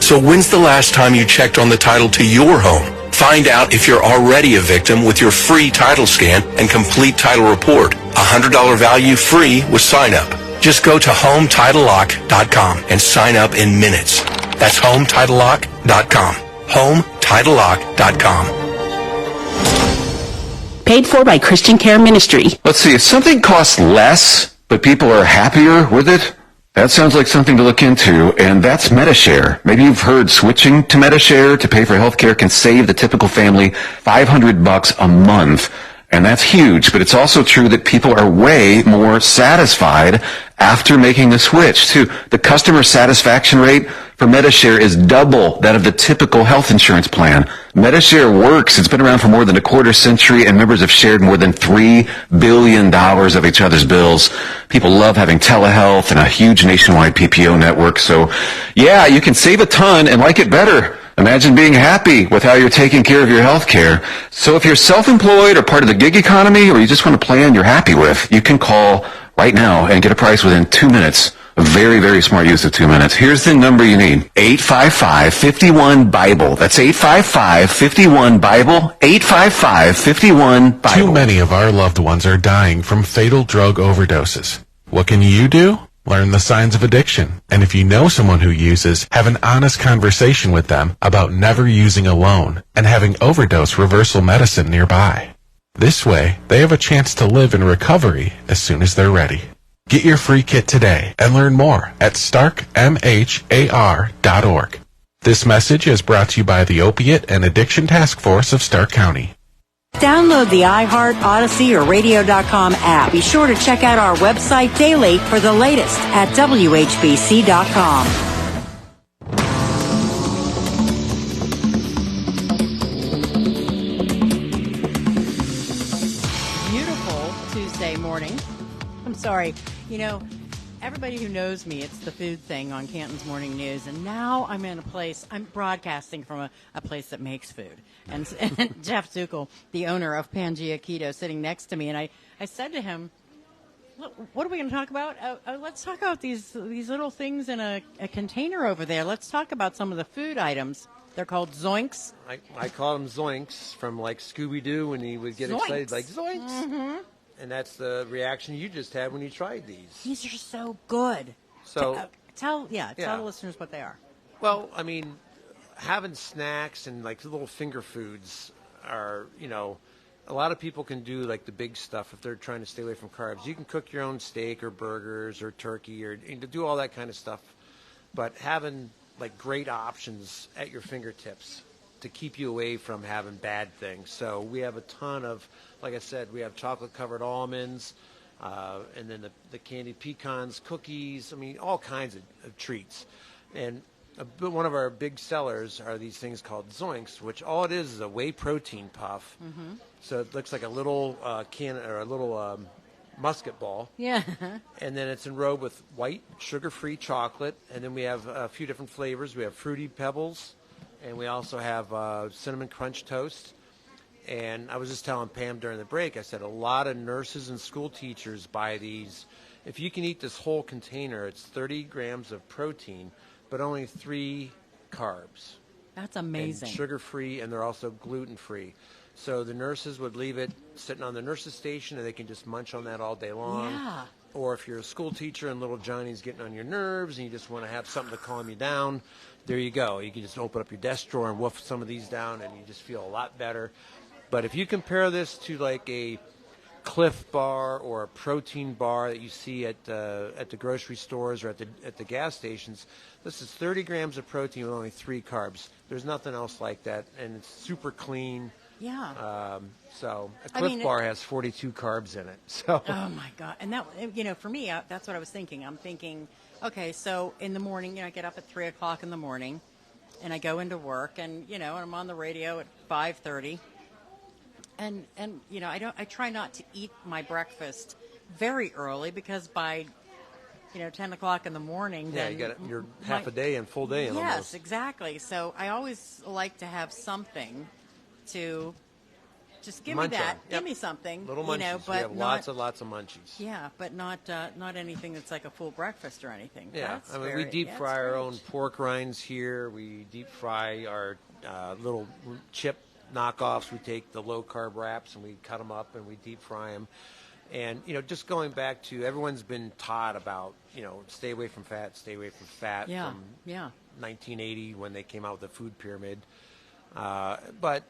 So when's the last time you checked on the title to your home? Find out if you're already a victim with your free title scan and complete title report. $100 value free with sign up. Just go to HomeTitleLock.com and sign up in minutes. That's HomeTitleLock.com. HomeTitleLock.com. Paid for by Christian Care Ministry. Let's see, if something costs less, but people are happier with it, that sounds like something to look into, and that's MediShare. Maybe you've heard switching to MediShare to pay for healthcare can save the typical family $500 a month. And that's huge, but it's also true that people are way more satisfied after making the switch, too. The customer satisfaction rate for MediShare is double that of the typical health insurance plan. MediShare works. It's been around for more than a quarter century, and members have shared more than $3 billion of each other's bills. People love having telehealth and a huge nationwide PPO network. So, yeah, you can save a ton and like it better. Imagine being happy with how you're taking care of your health care. So if you're self-employed or part of the gig economy, or you just want a plan you're happy with, you can call right now and get a price within 2 minutes. A very, very smart use of 2 minutes. Here's the number you need. 855-51-BIBLE. That's 855-51-BIBLE. 855-51-BIBLE. Too many of our loved ones are dying from fatal drug overdoses. What can you do? Learn the signs of addiction. And if you know someone who uses, have an honest conversation with them about never using alone and having overdose reversal medicine nearby. This way, they have a chance to live in recovery as soon as they're ready. Get your free kit today and learn more at starkmhar.org. This message is brought to you by the Opiate and Addiction Task Force of Stark County. Download the iHeart, Odyssey, or Radio.com app. Be sure to check out our website daily for the latest at WHBC.com. Beautiful Tuesday morning. I'm sorry. You know, everybody who knows me, it's the food thing on Canton's Morning News, and now I'm in a place, I'm broadcasting from a place that makes food. And Jeff Zucal, the owner of PangeaKeto, sitting next to me, and I said to him, "Look, what are we going to talk about? Let's talk about these little things in a container over there. Let's talk about some of the food items. They're called zoinks." I call them zoinks from like Scooby-Doo when he would get excited, like zoinks. Mm-hmm. And that's the reaction you just had when you tried these. These are so good. So tell the listeners what they are. Well, I mean, having snacks and like little finger foods are, you know, a lot of people can do like the big stuff if they're trying to stay away from carbs. You can cook your own steak or burgers or turkey or do all that kind of stuff. But having like great options at your fingertips to keep you away from having bad things. So we have a ton of, like I said, we have chocolate-covered almonds, and then the candied pecans, cookies, I mean, all kinds of treats. And one of our big sellers are these things called zoinks, which all it is a whey protein puff. Mm-hmm. So it looks like a little musket ball. Yeah. And then it's enrobed with white, sugar-free chocolate. And then we have a few different flavors. We have Fruity Pebbles, and we also have Cinnamon Crunch Toast. And I was just telling Pam during the break, I said a lot of nurses and school teachers buy these. If you can eat this whole container, it's 30 grams of protein, but only 3 carbs. That's amazing. And sugar-free, and they're also gluten-free. So the nurses would leave it sitting on the nurse's station, and they can just munch on that all day long. Yeah. Or if you're a school teacher and little Johnny's getting on your nerves and you just want to have something to calm you down, there you go. You can just open up your desk drawer and woof some of these down, and you just feel a lot better. But if you compare this to like a Cliff Bar or a protein bar that you see at the grocery stores or at the gas stations, this is 30 grams of protein with only 3 carbs. There's nothing else like that, and it's super clean. Yeah. So a Cliff Bar has 42 carbs in it. So. Oh my God! And that, you know, for me, that's what I was thinking. I'm thinking, okay, so in the morning, you know, I get up at 3:00 in the morning, and I go into work, and you know, and I'm on the radio at 5:30. And you know, I try not to eat my breakfast very early because by 10:00 in the morning. Yeah, then you got your half a day and full day in almost. Yes, exactly. So I always like to have something to Just give me that. Give me something. Little munchies. You know, but we have not, lots of munchies. Yeah, but not anything that's like a full breakfast or anything. Yeah, That's I mean, very, we deep fry our own pork rinds here. We deep fry our little chip knockoffs. We take the low-carb wraps and we cut them up and we deep fry them. And, you know, just going back to, everyone's been taught about, you know, stay away from fat from 1980 when they came out with the food pyramid. But,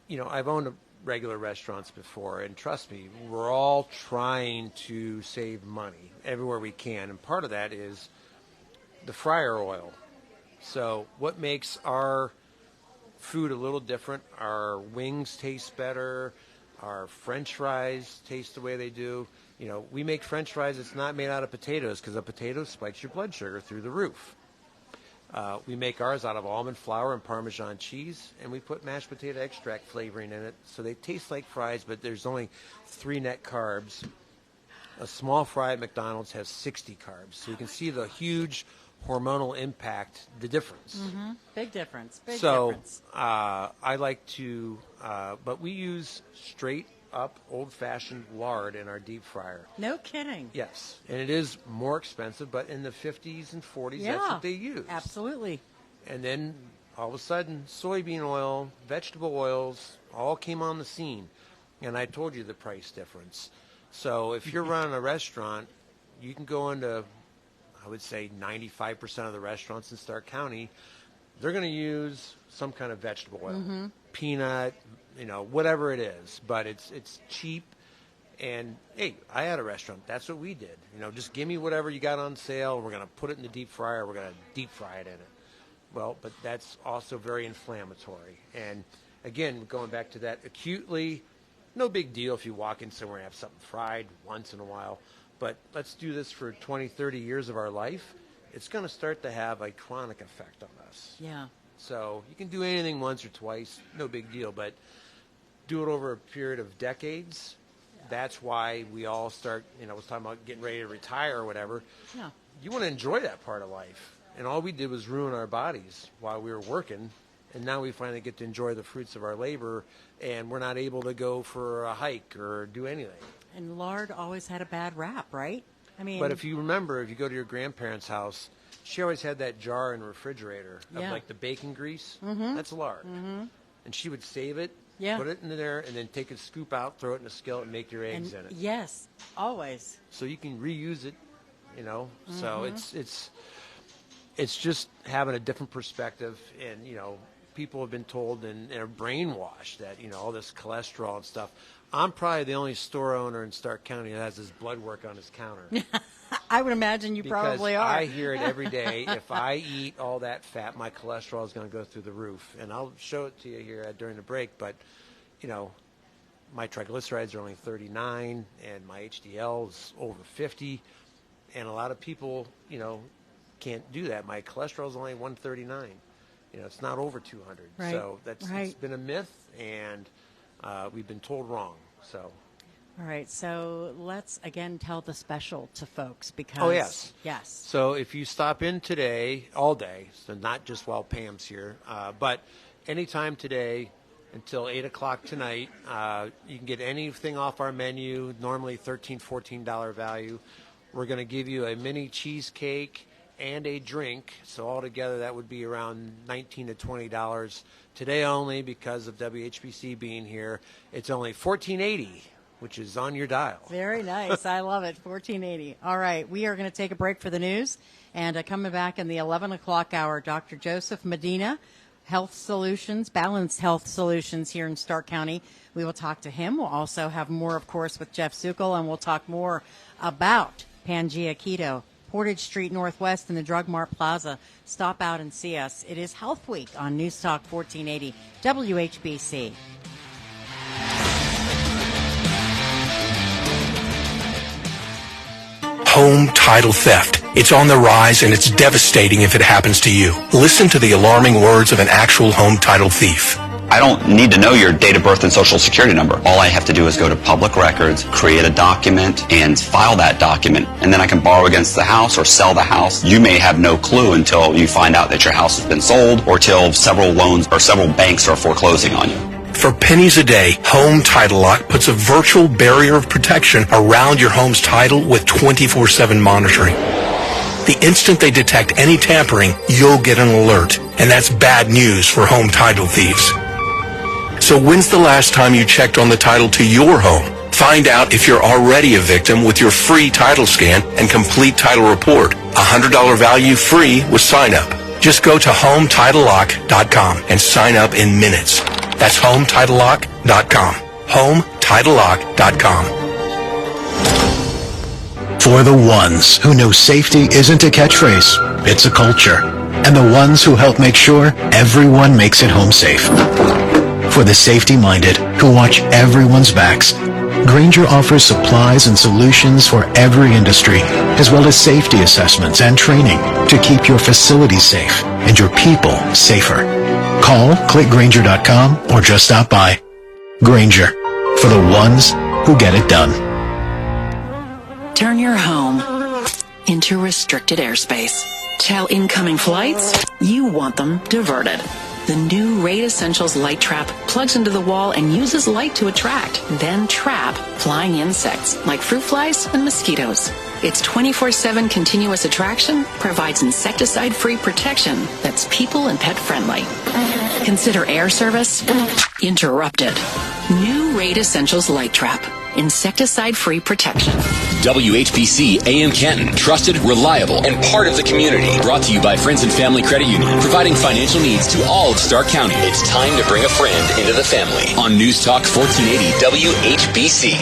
you know, I've owned regular restaurants before, and trust me, we're all trying to save money everywhere we can. And part of that is the fryer oil. So what makes our food a little different, our wings taste better, our French fries taste the way they do. You know, we make French fries that's not made out of potatoes because a potato spikes your blood sugar through the roof. We make ours out of almond flour and Parmesan cheese, and we put mashed potato extract flavoring in it, so they taste like fries, but there's only 3 net carbs. A small fry at McDonald's has 60 carbs, so you can see the huge hormonal impact, the difference. Mm-hmm. Big difference. Big so, difference. I like to, but we use straight up old-fashioned lard in our deep fryer. No kidding. Yes, and it is more expensive, but in the 50s and 40s, that's what they use. Absolutely. And then all of a sudden, soybean oil, vegetable oils, all came on the scene. And I told you the price difference. So if you're running a restaurant, you can go into, I would say 95% of the restaurants in Stark County, they're going to use some kind of vegetable oil, peanut, you know, whatever it is. But it's cheap. And, hey, I had a restaurant. That's what we did. You know, just give me whatever you got on sale. We're going to put it in the deep fryer. We're going to deep fry it in it. Well, but that's also very inflammatory. And, again, going back to that acutely, no big deal if you walk in somewhere and have something fried once in a while. But let's do this for 20, 30 years of our life. It's going to start to have a chronic effect on us. Yeah. So you can do anything once or twice, no big deal. But do it over a period of decades. That's why we all start, you know, I was talking about getting ready to retire or whatever. Yeah. You want to enjoy that part of life. And all we did was ruin our bodies while we were working. And now we finally get to enjoy the fruits of our labor, and we're not able to go for a hike or do anything. And lard always had a bad rap, right? I mean, but if you remember, if you go to your grandparents' house, she always had that jar in the refrigerator of like the bacon grease. Mm-hmm. That's lard. Mm-hmm. And she would save it, put it in there, and then take a scoop out, throw it in a skillet, and make your eggs in it. Yes, always. So you can reuse it, you know. Mm-hmm. So it's just having a different perspective, and you know, people have been told and are brainwashed that, you know, all this cholesterol and stuff. I'm probably the only store owner in Stark County that has his blood work on his counter. I would imagine you probably are. I hear it every day. If I eat all that fat, my cholesterol is going to go through the roof. And I'll show it to you here during the break. But, you know, my triglycerides are only 39, and my HDL is over 50. And a lot of people, you know, can't do that. My cholesterol is only 139. You know, it's not over 200. Right. So it's been a myth, and we've been told wrong. So. All right. So let's again tell the special to folks because. Oh yes. Yes. So if you stop in today, all day, so not just while Pam's here, but anytime today until 8 o'clock tonight, you can get anything off our menu. Normally $13, $14 value. We're going to give you a mini cheesecake and a drink, so altogether that would be around $19 to $20 today only because of WHBC being here. It's only $14.80, which is on your dial. Very nice. I love it. $14.80. All right, we are going to take a break for the news, and coming back in the 11 o'clock hour, Dr. Joseph Medina, Health Solutions, Balanced Health Solutions here in Stark County. We will talk to him. We'll also have more, of course, with Jeff Zucal, and we'll talk more about PangeaKeto. Portage Street Northwest in the Drug Mart Plaza. Stop out and see us. It is Health Week on News Talk 1480 WHBC. Home title theft. It's on the rise, and it's devastating if it happens to you. Listen to the alarming words of an actual home title thief. I don't need to know your date of birth and social security number. All I have to do is go to public records, create a document, and file that document. And then I can borrow against the house or sell the house. You may have no clue until you find out that your house has been sold or till several loans or several banks are foreclosing on you. For pennies a day, Home Title Lock puts a virtual barrier of protection around your home's title with 24/7 monitoring. The instant they detect any tampering, you'll get an alert, and that's bad news for home title thieves. So when's the last time you checked on the title to your home? Find out if you're already a victim with your free title scan and complete title report. $100 value free with sign up. Just go to HomeTitleLock.com and sign up in minutes. That's HomeTitleLock.com. HomeTitleLock.com. For the ones who know safety isn't a catchphrase, it's a culture. And the ones who help make sure everyone makes it home safe. For the safety-minded who watch everyone's backs, Grainger offers supplies and solutions for every industry, as well as safety assessments and training to keep your facilities safe and your people safer. Call, click Grainger.com, or just stop by. Grainger, for the ones who get it done. Turn your home into restricted airspace. Tell incoming flights you want them diverted. The new Raid Essentials Light Trap plugs into the wall and uses light to attract, then trap flying insects like fruit flies and mosquitoes. Its 24/7 continuous attraction provides insecticide-free protection that's people and pet friendly. Consider air service interrupted. New Raid Essentials Light Trap. Insecticide-free protection. WHBC AM Canton, trusted, reliable, and part of the community. Brought to you by Friends and Family Credit Union, providing financial needs to all of Stark County. It's time to bring a friend into the family. On News Talk 1480 WHBC.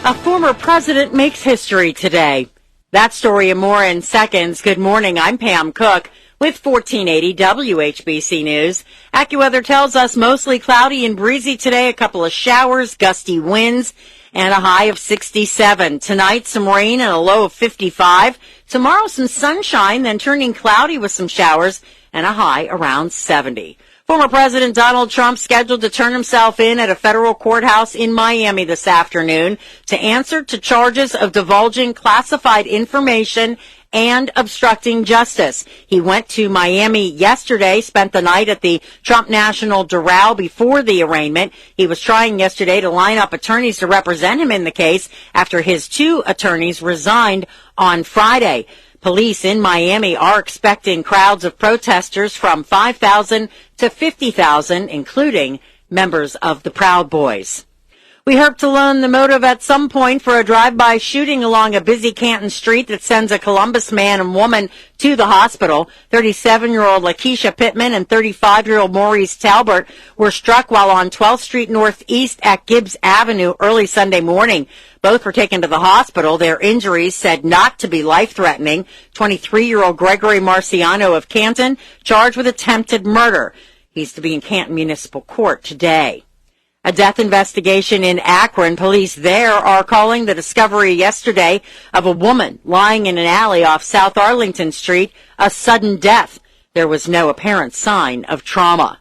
A former president makes history today. That story and more in seconds. Good morning, I'm Pam Cook with 1480 WHBC News. AccuWeather tells us mostly cloudy and breezy today, a couple of showers, gusty winds, and a high of 67. Tonight, some rain and a low of 55. Tomorrow, some sunshine, then turning cloudy with some showers and a high around 70. Former President Donald Trump scheduled to turn himself in at a federal courthouse in Miami this afternoon to answer to charges of divulging classified information and obstructing justice. He went to Miami yesterday, spent the night at the Trump National Doral before the arraignment. He was trying yesterday to line up attorneys to represent him in the case after his two attorneys resigned on Friday. Police in Miami are expecting crowds of protesters from 5,000 to 50,000, including members of the Proud Boys. We hope to learn the motive at some point for a drive-by shooting along a busy Canton street that sends a Columbus man and woman to the hospital. 37-year-old Lakeisha Pittman and 35-year-old Maurice Talbert were struck while on 12th Street Northeast at Gibbs Avenue early Sunday morning. Both were taken to the hospital. Their injuries said not to be life-threatening. 23-year-old Gregory Marciano of Canton charged with attempted murder. He's to be in Canton Municipal Court today. A death investigation in Akron. Police there are calling the discovery yesterday of a woman lying in an alley off South Arlington Street a sudden death. There was no apparent sign of trauma.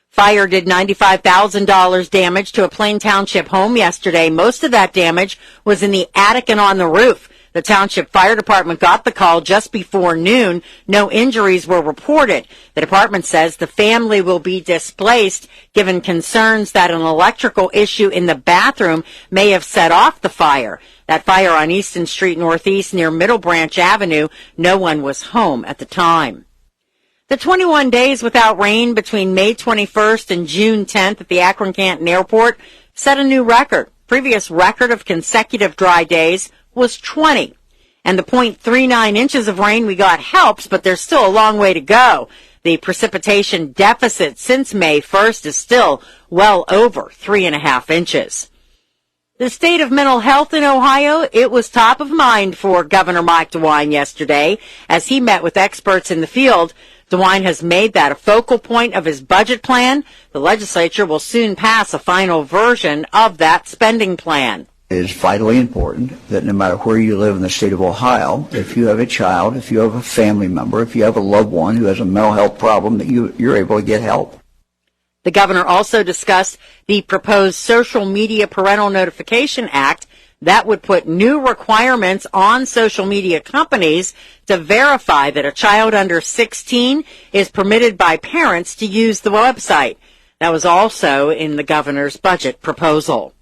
Fire did $95,000 damage to a Plain Township home yesterday. Most of that damage was in the attic and on the roof. The Township Fire Department got the call just before noon. No injuries were reported. The department says the family will be displaced given concerns that an electrical issue in the bathroom may have set off the fire. That fire on Easton Street Northeast near Middle Branch Avenue, no one was home at the time. The 21 days without rain between May 21st and June 10th at the Akron-Canton Airport set a new record. Previous record of consecutive dry days was 20. And the 0.39 inches of rain we got helps, but there's still a long way to go. The precipitation deficit since May 1st is still well over 3.5 inches. The state of mental health in Ohio, it was top of mind for Governor Mike DeWine yesterday as he met with experts in the field. DeWine has made that a focal point of his budget plan. The legislature will soon pass a final version of that spending plan. It is vitally important that no matter where you live in the state of Ohio, if you have a child, if you have a family member, if you have a loved one who has a mental health problem, that you're able to get help. The governor also discussed the proposed Social Media Parental Notification Act that would put new requirements on social media companies to verify that a child under 16 is permitted by parents to use the website. That was also in the governor's budget proposal.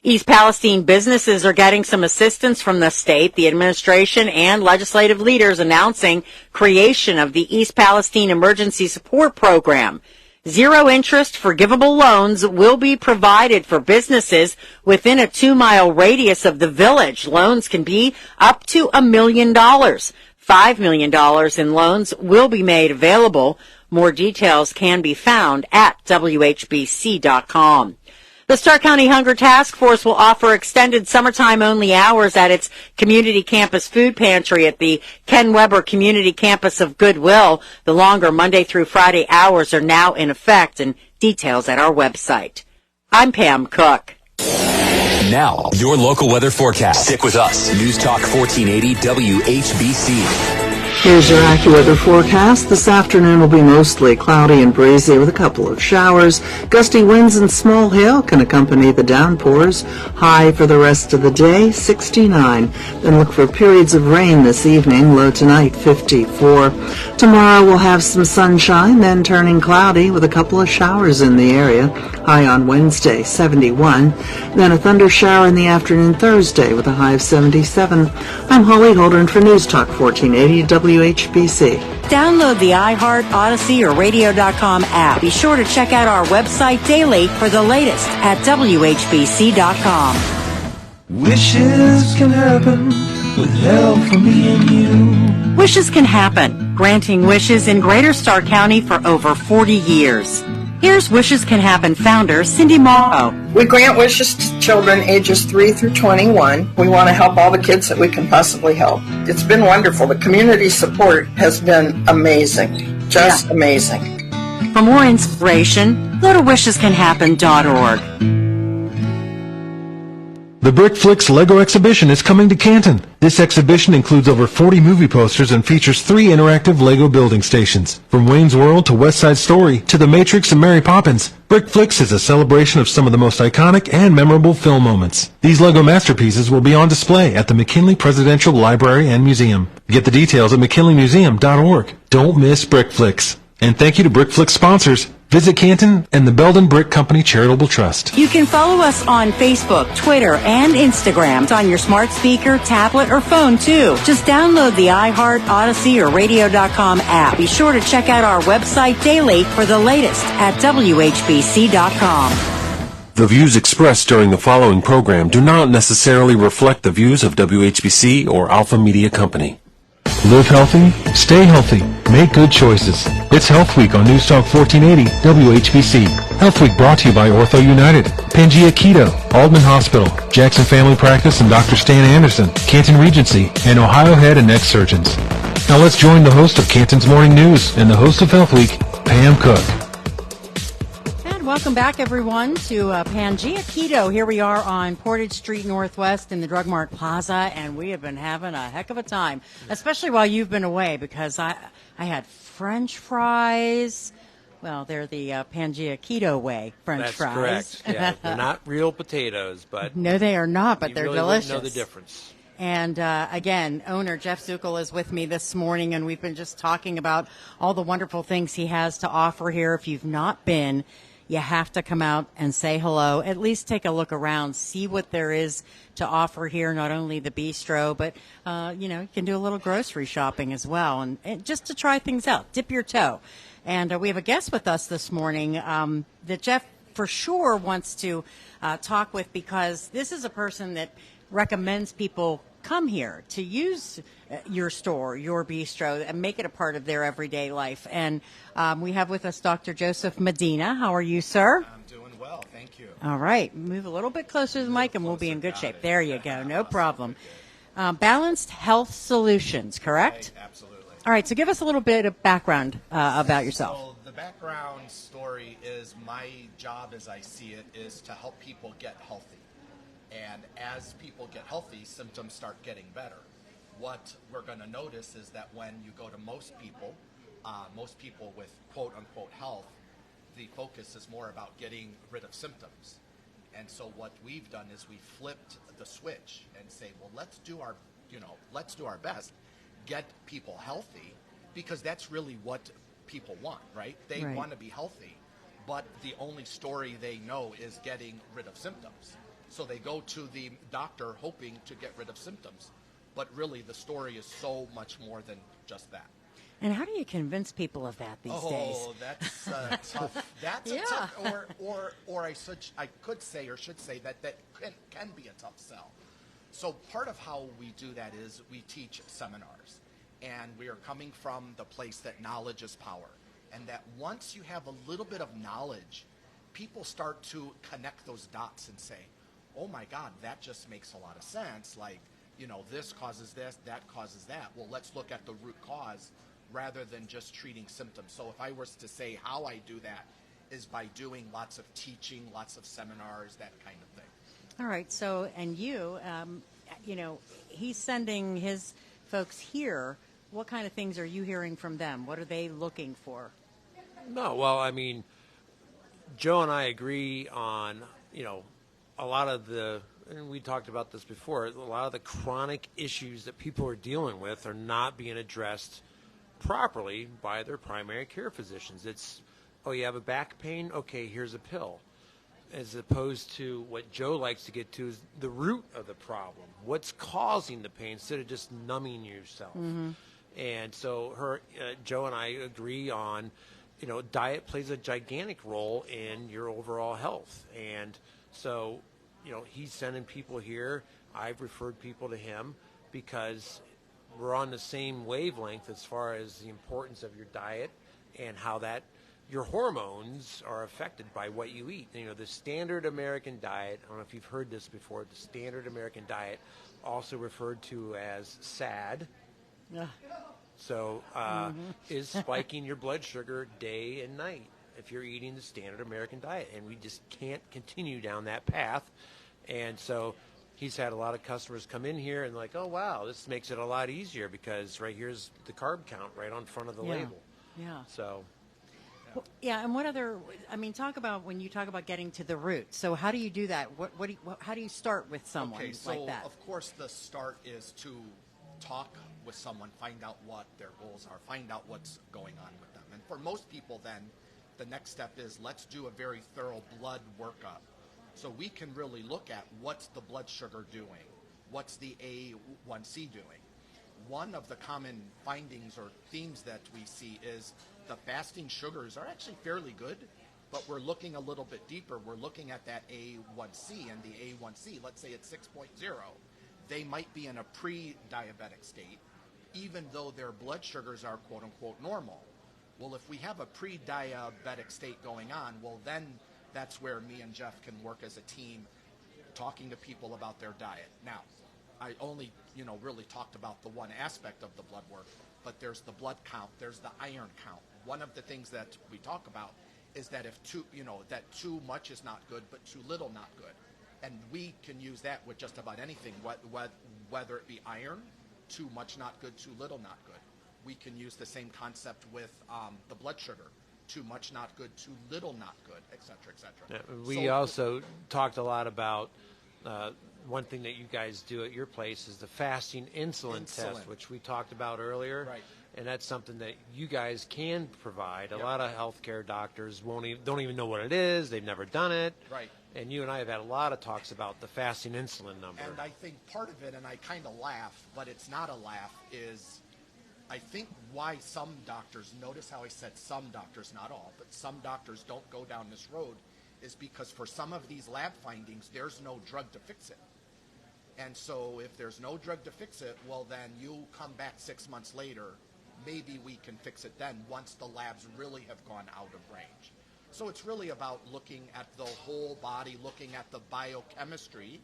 East Palestine businesses are getting some assistance from the state, the administration, and legislative leaders announcing creation of the East Palestine Emergency Support Program. Zero interest forgivable loans will be provided for businesses within a 2-mile radius of the village. Loans can be up to $1 million. $5 million in loans will be made available. More details can be found at WHBC.com. The Stark County Hunger Task Force will offer extended summertime-only hours at its community campus food pantry at the Ken Weber Community Campus of Goodwill. The longer Monday through Friday hours are now in effect, and details at our website. I'm Pam Cook. Now, your local weather forecast. Stick with us. News Talk 1480 WHBC. Here's your AccuWeather forecast. This afternoon will be mostly cloudy and breezy with a couple of showers. Gusty winds and small hail can accompany the downpours. High for the rest of the day, 69. Then look for periods of rain this evening. Low tonight, 54. Tomorrow we'll have some sunshine, then turning cloudy with a couple of showers in the area. High on Wednesday, 71. Then a thunder shower in the afternoon Thursday with a high of 77. I'm Holly Holdren for News Talk 1480 WHBC. Download the iHeart, Odyssey, or Radio.com app. Be sure to check out our website daily for the latest at WHBC.com. Wishes can happen with help from me and you. Wishes can happen, granting wishes in Greater Stark County for over 40 years. Here's Wishes Can Happen founder Cindy Morrow. We grant wishes to children ages 3 through 21. We want to help all the kids that we can possibly help. It's been wonderful. The community support has been amazing. Just amazing. For more inspiration, go to wishescanhappen.org. The Brick Flicks Lego exhibition is coming to Canton. This exhibition includes over 40 movie posters and features 3 interactive Lego building stations. From Wayne's World to West Side Story to The Matrix and Mary Poppins, Brick Flicks is a celebration of some of the most iconic and memorable film moments. These Lego masterpieces will be on display at the McKinley Presidential Library and Museum. Get the details at mckinleymuseum.org. Don't miss Brick Flicks. And thank you to Brick Flicks sponsors, Visit Canton and the Belden Brick Company Charitable Trust. You can follow us on Facebook, Twitter, and Instagram. It's on your smart speaker, tablet, or phone, too. Just download the iHeart, Odyssey, or Radio.com app. Be sure to check out our website daily for the latest at WHBC.com. The views expressed during the following program do not necessarily reflect the views of WHBC or Alpha Media Company. Live healthy, stay healthy, make good choices. It's Health Week on News Talk 1480 WHBC. Health Week brought to you by Ortho United, PangeaKeto, Aldman Hospital, Jackson Family Practice and Dr. Stan Anderson, Canton Regency, and Ohio Head and Neck Surgeons. Now let's join the host of Canton's Morning News and the host of Health Week, Pam Cook. Welcome back, everyone, to PangeaKeto. Here we are on Portage Street Northwest in the Drug Mart Plaza, and we have been having a heck of a time, especially while you've been away, because I had French fries. Well, they're the PangeaKeto way French fries. That's correct. Yeah, they're not real potatoes, but no, they are not, but they're really delicious. Know the difference. And again, owner Jeff Zucal is with me this morning, and we've been just talking about all the wonderful things he has to offer here. If you've not been, you have to come out and say hello, at least take a look around, see what there is to offer here, not only the bistro, but, you can do a little grocery shopping as well, and just to try things out, dip your toe. And we have a guest with us this morning that Jeff for sure wants to talk with, because this is a person that recommends people come here to use your store, your bistro, and make it a part of their everyday life. And we have with us Dr. Joseph Medina. How are you, sir? I'm doing well, thank you. All right. Move a little bit closer to the mic and we'll be in good shape. There you go. No problem. Balanced Health Solutions, correct? Right, absolutely. All right. So give us a little bit of background about yourself. So the background story is my job, as I see it, is to help people get healthy. And as people get healthy, symptoms start getting better. What we're going to notice is that when you go to most people with quote-unquote health, the focus is more about getting rid of symptoms. And so what we've done is we flipped the switch and say, well, let's do our best, get people healthy, because that's really what people want, right? They want to be healthy. but the only story they know is getting rid of symptoms. So they go to the doctor hoping to get rid of symptoms, but really the story is so much more than just that. And how do you convince people of that these days? Oh, that's tough. That's a tough, or I could say or should say that can be a tough sell. So part of how we do that is we teach seminars, and we are coming from the place that knowledge is power, and that once you have a little bit of knowledge, people start to connect those dots and say, oh my God, that just makes a lot of sense. Like, this causes this, that causes that. Well, let's look at the root cause rather than just treating symptoms. So if I was to say how I do that is by doing lots of teaching, lots of seminars, that kind of thing. All right. So, and you, he's sending his folks here. What kind of things are you hearing from them? What are they looking for? No, well, I mean, Joe and I agree on, a lot of and we talked about this before, a lot of the chronic issues that people are dealing with are not being addressed properly by their primary care physicians. It's, you have a back pain? Okay, here's a pill. As opposed to what Joe likes to get to is the root of the problem. What's causing the pain instead of just numbing yourself. Mm-hmm. And so Joe and I agree on, diet plays a gigantic role in your overall health. And so, he's sending people here. I've referred people to him because we're on the same wavelength as far as the importance of your diet and how that your hormones are affected by what you eat. The standard American diet, I don't know if you've heard this before, the standard American diet, also referred to as SAD. Yeah. So is spiking your blood sugar day and night if you're eating the standard American diet. And we just can't continue down that path. And so he's had a lot of customers come in here and like, oh, wow, this makes it a lot easier because right here's the carb count right on front of the label. Yeah. So. Yeah, and what other? Talk about when you talk about getting to the root. So how do you do that? How do you start with someone like that? Of course, the start is to talk with someone, find out what their goals are, find out what's going on with them. And for most people, then the next step is let's do a very thorough blood workup, so we can really look at what's the blood sugar doing, what's the A1C doing. One of the common findings or themes that we see is the fasting sugars are actually fairly good, but we're looking a little bit deeper. We're looking at that A1C, and the A1C, let's say it's 6.0. They might be in a pre-diabetic state, even though their blood sugars are quote-unquote normal. Well, if we have a pre-diabetic state going on, well, then that's where me and Jeff can work as a team talking to people about their diet. Now, I only, really talked about the one aspect of the blood work, but there's the blood count, there's the iron count. One of the things that we talk about is that if that too much is not good, but too little not good. And we can use that with just about anything, whether it be iron, too much not good, too little not good. We can use the same concept with the blood sugar. Too much not good, too little not good, et cetera, et cetera. Yeah, we also talked a lot about one thing that you guys do at your place is the fasting insulin test, which we talked about earlier. Right. And that's something that you guys can provide. A lot of healthcare doctors don't even know what it is. They've never done it. Right. And you and I have had a lot of talks about the fasting insulin number. And I think part of it, and I kind of laugh, but it's not a laugh, is I think why some doctors, notice how I said some doctors, not all, but some doctors don't go down this road, is because for some of these lab findings, there's no drug to fix it. And so if there's no drug to fix it, well, then you come back 6 months later, maybe we can fix it then once the labs really have gone out of range. So it's really about looking at the whole body, looking at the biochemistry,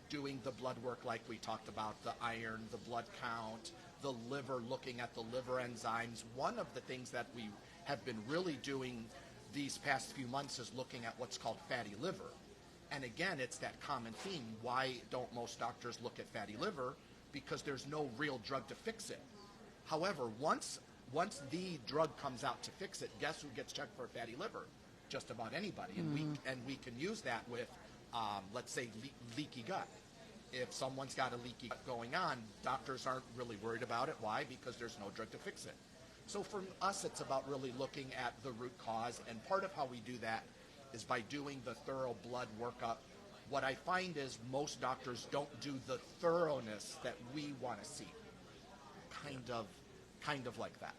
doing the blood work like we talked about, the iron, the blood count, the liver, looking at the liver enzymes. One of the things that we have been really doing these past few months is looking at what's called fatty liver. And again, it's that common theme. Why don't most doctors look at fatty liver? Because there's no real drug to fix it. However, once the drug comes out to fix it, guess who gets checked for fatty liver? Just about anybody. And we can use that with, let's say, leaky gut. If someone's got a leaky gut going on, doctors aren't really worried about it. Why? Because there's no drug to fix it. So for us, it's about really looking at the root cause, and part of how we do that is by doing the thorough blood workup. What I find is most doctors don't do the thoroughness that we want to see. Kind of like that.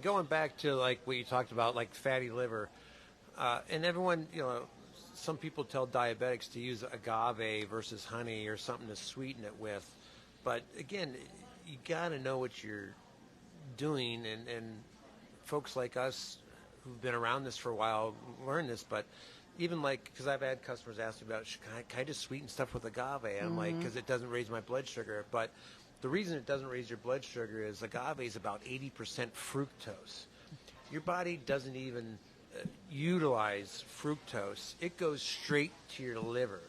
Going back to like what you talked about, like fatty liver, and everyone, some people tell diabetics to use agave versus honey or something to sweeten it with, but again, you got to know what you're doing, and folks like us who've been around this for a while learn this. But even because I've had customers ask me about, can I just sweeten stuff with agave? And I'm like, because it doesn't raise my blood sugar. But the reason it doesn't raise your blood sugar is agave is about 80% fructose. Your body doesn't even utilize fructose. It goes straight to your liver.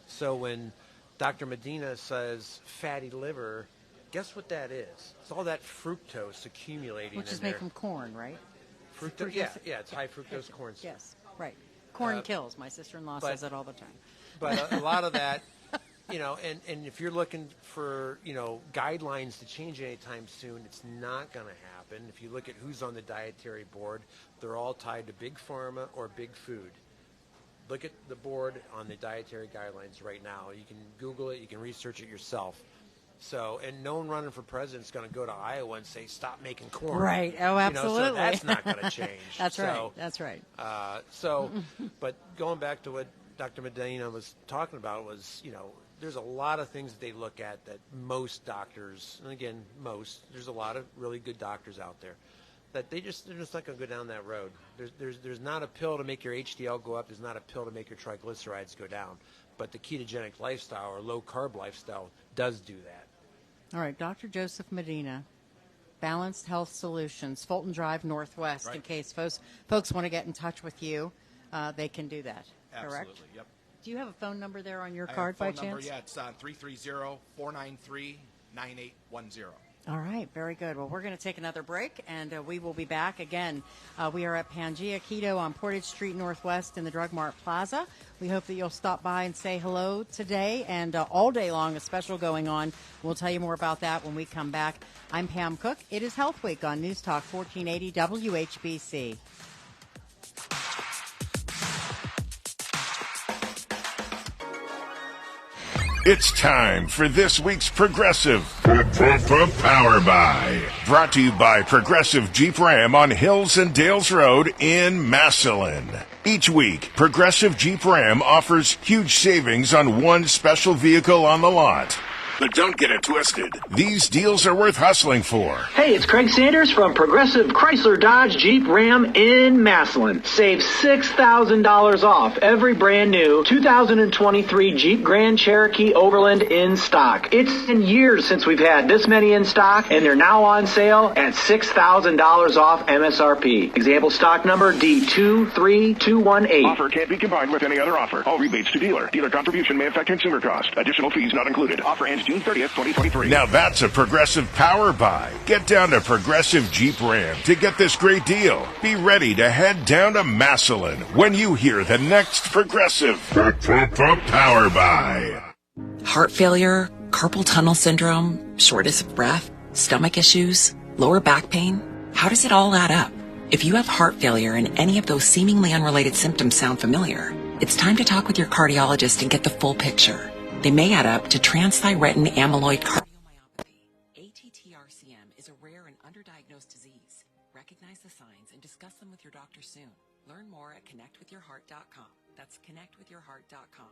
So when Dr. Medina says fatty liver, guess what that is? It's all that fructose accumulating Which in is made there. from corn, right? Fructose, yeah, it's high fructose corn syrup. Yes, right. Corn kills. My sister-in-law says it all the time. But a lot of that, and if you're looking for, guidelines to change anytime soon, it's not going to happen. If you look at who's on the dietary board, they're all tied to big pharma or big food. Look at the board on the dietary guidelines right now. You can Google it. You can research it yourself. So, and no one running for president is going to go to Iowa and say, stop making corn. Right. Oh, absolutely. So that's not going to change. That's right. That's right. But going back to what Dr. Medina was talking about was, there's a lot of things that they look at that most doctors, and again, there's a lot of really good doctors out there, that they're just not going to go down that road. There's not a pill to make your HDL go up. There's not a pill to make your triglycerides go down. But the ketogenic lifestyle or low-carb lifestyle does do that. All right, Dr. Joseph Medina, Balanced Health Solutions, Fulton Drive Northwest. Right. In case folks want to get in touch with you, they can do that. Absolutely, correct? Yep. Do you have a phone number there on your card by chance? Number, yeah, it's 330-493-9810. All right, very good. Well, we're going to take another break, and we will be back again. We are at PangeaKeto on Portage Street Northwest in the Drug Mart Plaza. We hope that you'll stop by and say hello today, and all day long, a special going on. We'll tell you more about that when we come back. I'm Pam Cook. It is Health Week on News Talk 1480 WHBC. It's time for this week's Progressive Power Buy. Brought to you by Progressive Jeep Ram on Hills and Dales Road in Massillon. Each week, Progressive Jeep Ram offers huge savings on one special vehicle on the lot. But don't get it twisted. These deals are worth hustling for. Hey, it's Craig Sanders from Progressive Chrysler Dodge Jeep Ram in Massillon. Save $6,000 off every brand new 2023 Jeep Grand Cherokee Overland in stock. It's been years since we've had this many in stock, and they're now on sale at $6,000 off MSRP. Example stock number D23218. Offer can't be combined with any other offer. All rebates to dealer. Dealer contribution may affect consumer cost. Additional fees not included. Offer ends June 30th, 2023. Now that's a Progressive Power Buy. Get down to Progressive Jeep Ram to get this great deal. Be ready to head down to Massillon when you hear the next Progressive Power Buy. Heart failure, carpal tunnel syndrome, shortness of breath, stomach issues, lower back pain. How does it all add up? If you have heart failure and any of those seemingly unrelated symptoms sound familiar, it's time to talk with your cardiologist and get the full picture. They may add up to transthyretin amyloid cardiomyopathy. ATTRCM is a rare and underdiagnosed disease. Recognize the signs and discuss them with your doctor soon. Learn more at connectwithyourheart.com. That's connectwithyourheart.com.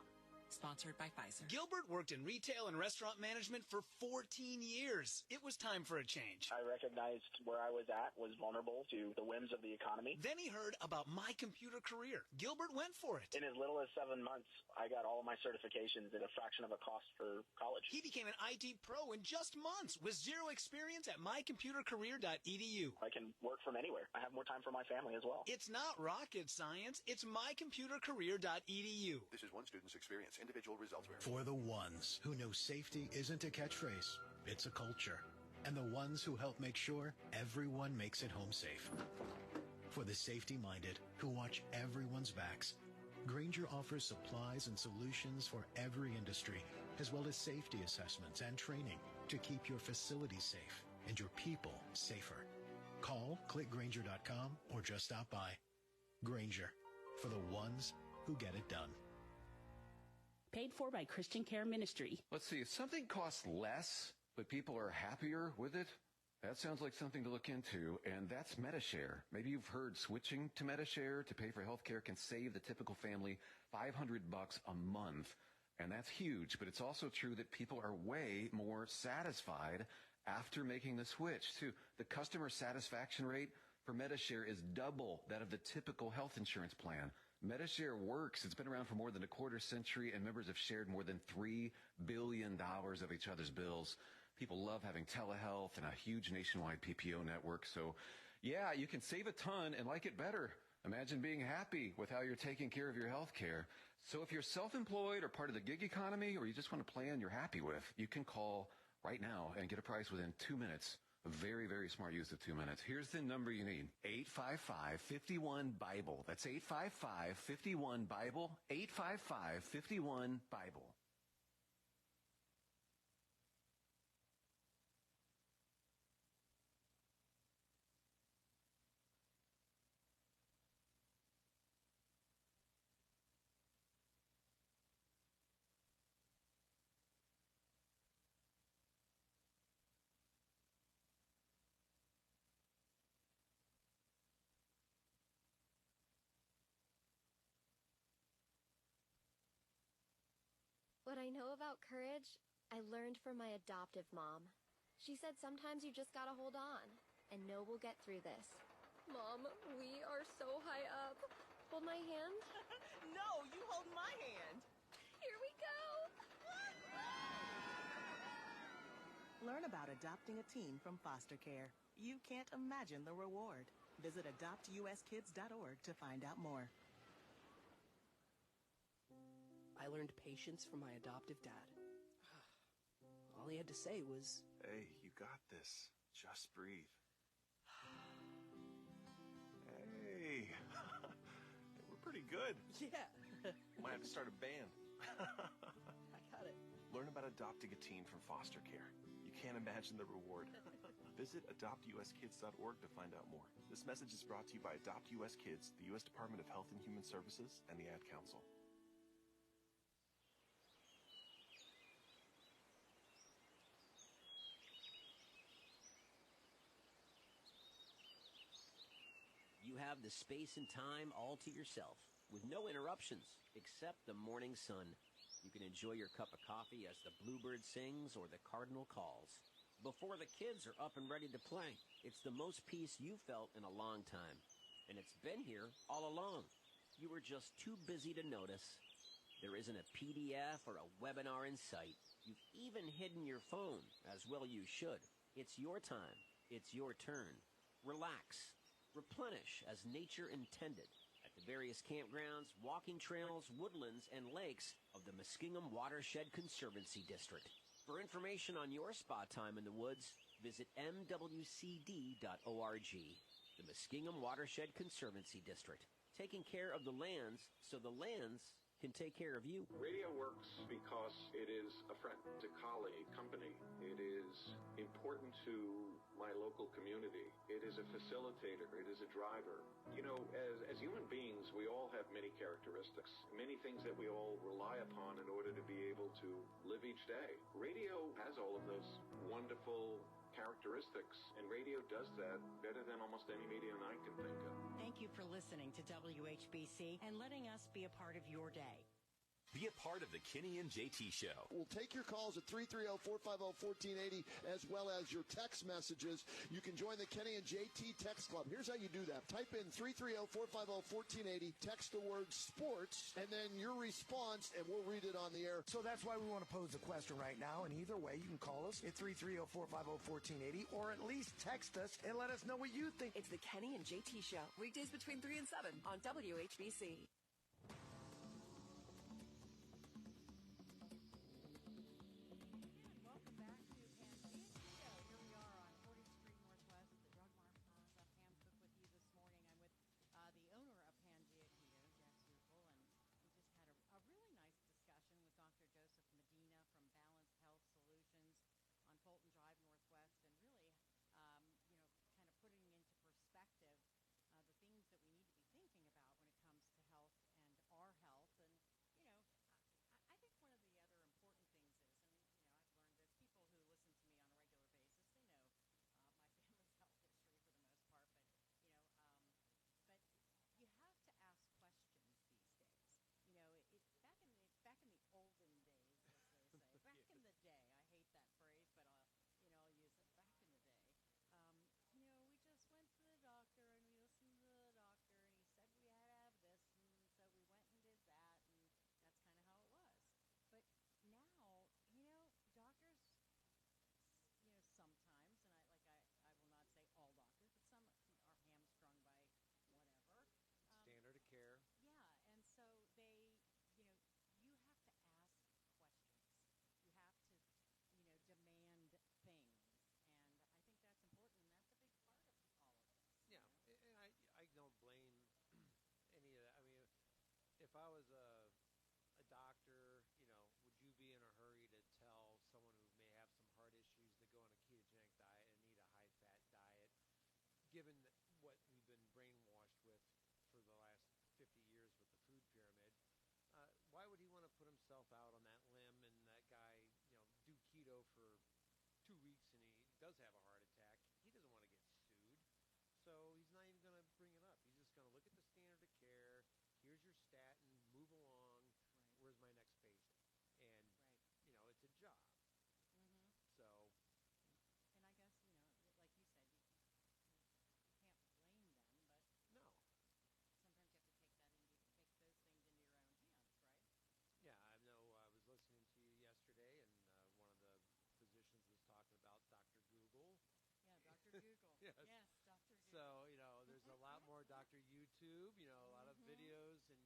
Sponsored by Pfizer. Gilbert worked in retail and restaurant management for 14 years. It was time for a change. I recognized where I was at was vulnerable to the whims of the economy. Then he heard about My Computer Career. Gilbert went for it. In as little as 7 months, I got all of my certifications at a fraction of a cost for college. He became an IT pro in just months with zero experience at mycomputercareer.edu. I can work from anywhere. I have more time for my family as well. It's not rocket science. It's mycomputercareer.edu. This is one student's experience. Individual results vary. For the ones who know safety isn't a catchphrase, it's a culture. And the ones who help make sure everyone makes it home safe. For the safety-minded who watch everyone's backs, Grainger offers supplies and solutions for every industry, as well as safety assessments and training to keep your facilities safe and your people safer. Call, click Grainger.com, or just stop by. Grainger, for the ones who get it done. Paid for by Christian Care Ministry. Let's see, if something costs less, but people are happier with it, that sounds like something to look into, and that's MediShare. Maybe you've heard switching to MediShare to pay for health care can save the typical family $500 a month, and that's huge, but it's also true that people are way more satisfied after making the switch, too. The customer satisfaction rate for MediShare is double that of the typical health insurance plan. MediShare works. It's been around for more than a quarter century, and members have shared more than $3 billion of each other's bills. People love having telehealth and a huge nationwide PPO network. So, yeah, you can save a ton and like it better. Imagine being happy with how you're taking care of your health care. So if you're self-employed or part of the gig economy, or you just want a plan you're happy with, you can call right now and get a price within 2 minutes. A very, very smart use of 2 minutes. Here's the number you need. 855-51-BIBLE. That's 855-51-BIBLE. 855-51-BIBLE. What I know about courage, I learned from my adoptive mom. She said sometimes you just gotta hold on, and know we'll get through this. Mom, we are so high up. Hold my hand. No, you hold my hand. Here we go. Learn about adopting a teen from foster care. You can't imagine the reward. Visit adoptuskids.org to find out more. I learned patience from my adoptive dad. All he had to say was, "Hey, you got this. Just breathe." Hey, we're pretty good. Yeah. Might have to start a band. I got it. Learn about adopting a teen from foster care. You can't imagine the reward. Visit adoptuskids.org to find out more. This message is brought to you by Adopt US Kids, the U.S. Department of Health and Human Services, and the Ad Council. You have the space and time all to yourself, with no interruptions, except the morning sun. You can enjoy your cup of coffee as the bluebird sings or the cardinal calls. Before the kids are up and ready to play, it's the most peace you've felt in a long time. And it's been here all along. You were just too busy to notice. There isn't a PDF or a webinar in sight. You've even hidden your phone, as well you should. It's your time. It's your turn. Relax. Replenish as nature intended at the various campgrounds, walking trails, woodlands, and lakes of the Muskingum Watershed Conservancy District. For information on your spa time in the woods, visit mwcd.org. The Muskingum Watershed Conservancy District, taking care of the lands so the lands can take care of you. Radio works because it is a friend, it's a colleague, company. It is important to my local community. It is a facilitator. It is a driver. You know, as human beings, we all have many characteristics, many things that we all rely upon in order to be able to live each day. Radio has all of those wonderful characteristics, and radio does that better than almost any medium I can think of. Thank you for listening to WHBC and letting us be a part of your day. Be a part of the Kenny and JT Show. We'll take your calls at 330-450-1480 as well as your text messages. You can join the Kenny and JT Text Club. Here's how you do that. Type in 330-450-1480, text the word sports, and then your response, and we'll read it on the air. So that's why we want to pose the question right now, and either way, you can call us at 330-450-1480 or at least text us and let us know what you think. It's the Kenny and JT Show, weekdays between 3 and 7 on WHBC. The owner of PangeaKeto, Jeff Zucal, and we just had a really nice discussion with Dr. Joseph Medina from Balanced Health Solutions on Fulton Drive Northwest, and really, kind of putting into does have a heart attack, he doesn't want to get sued. So he's not even going to bring it up. He's just going to look at the standard of care. Here's your statin. Move along. Right. Where's my next patient? And, you know, it's a job. Mm-hmm. So. And I guess, you know, like you said, you can't blame them, but no. Sometimes you have to take those things into your own hands, right? Yeah, I know. I was listening to you yesterday, and one of the physicians was talking about Dr. Google. Yeah, Dr. Google. Yes. Yes, Dr. Google. So, you know, there's a lot more Dr. YouTube, you know, a lot of videos, and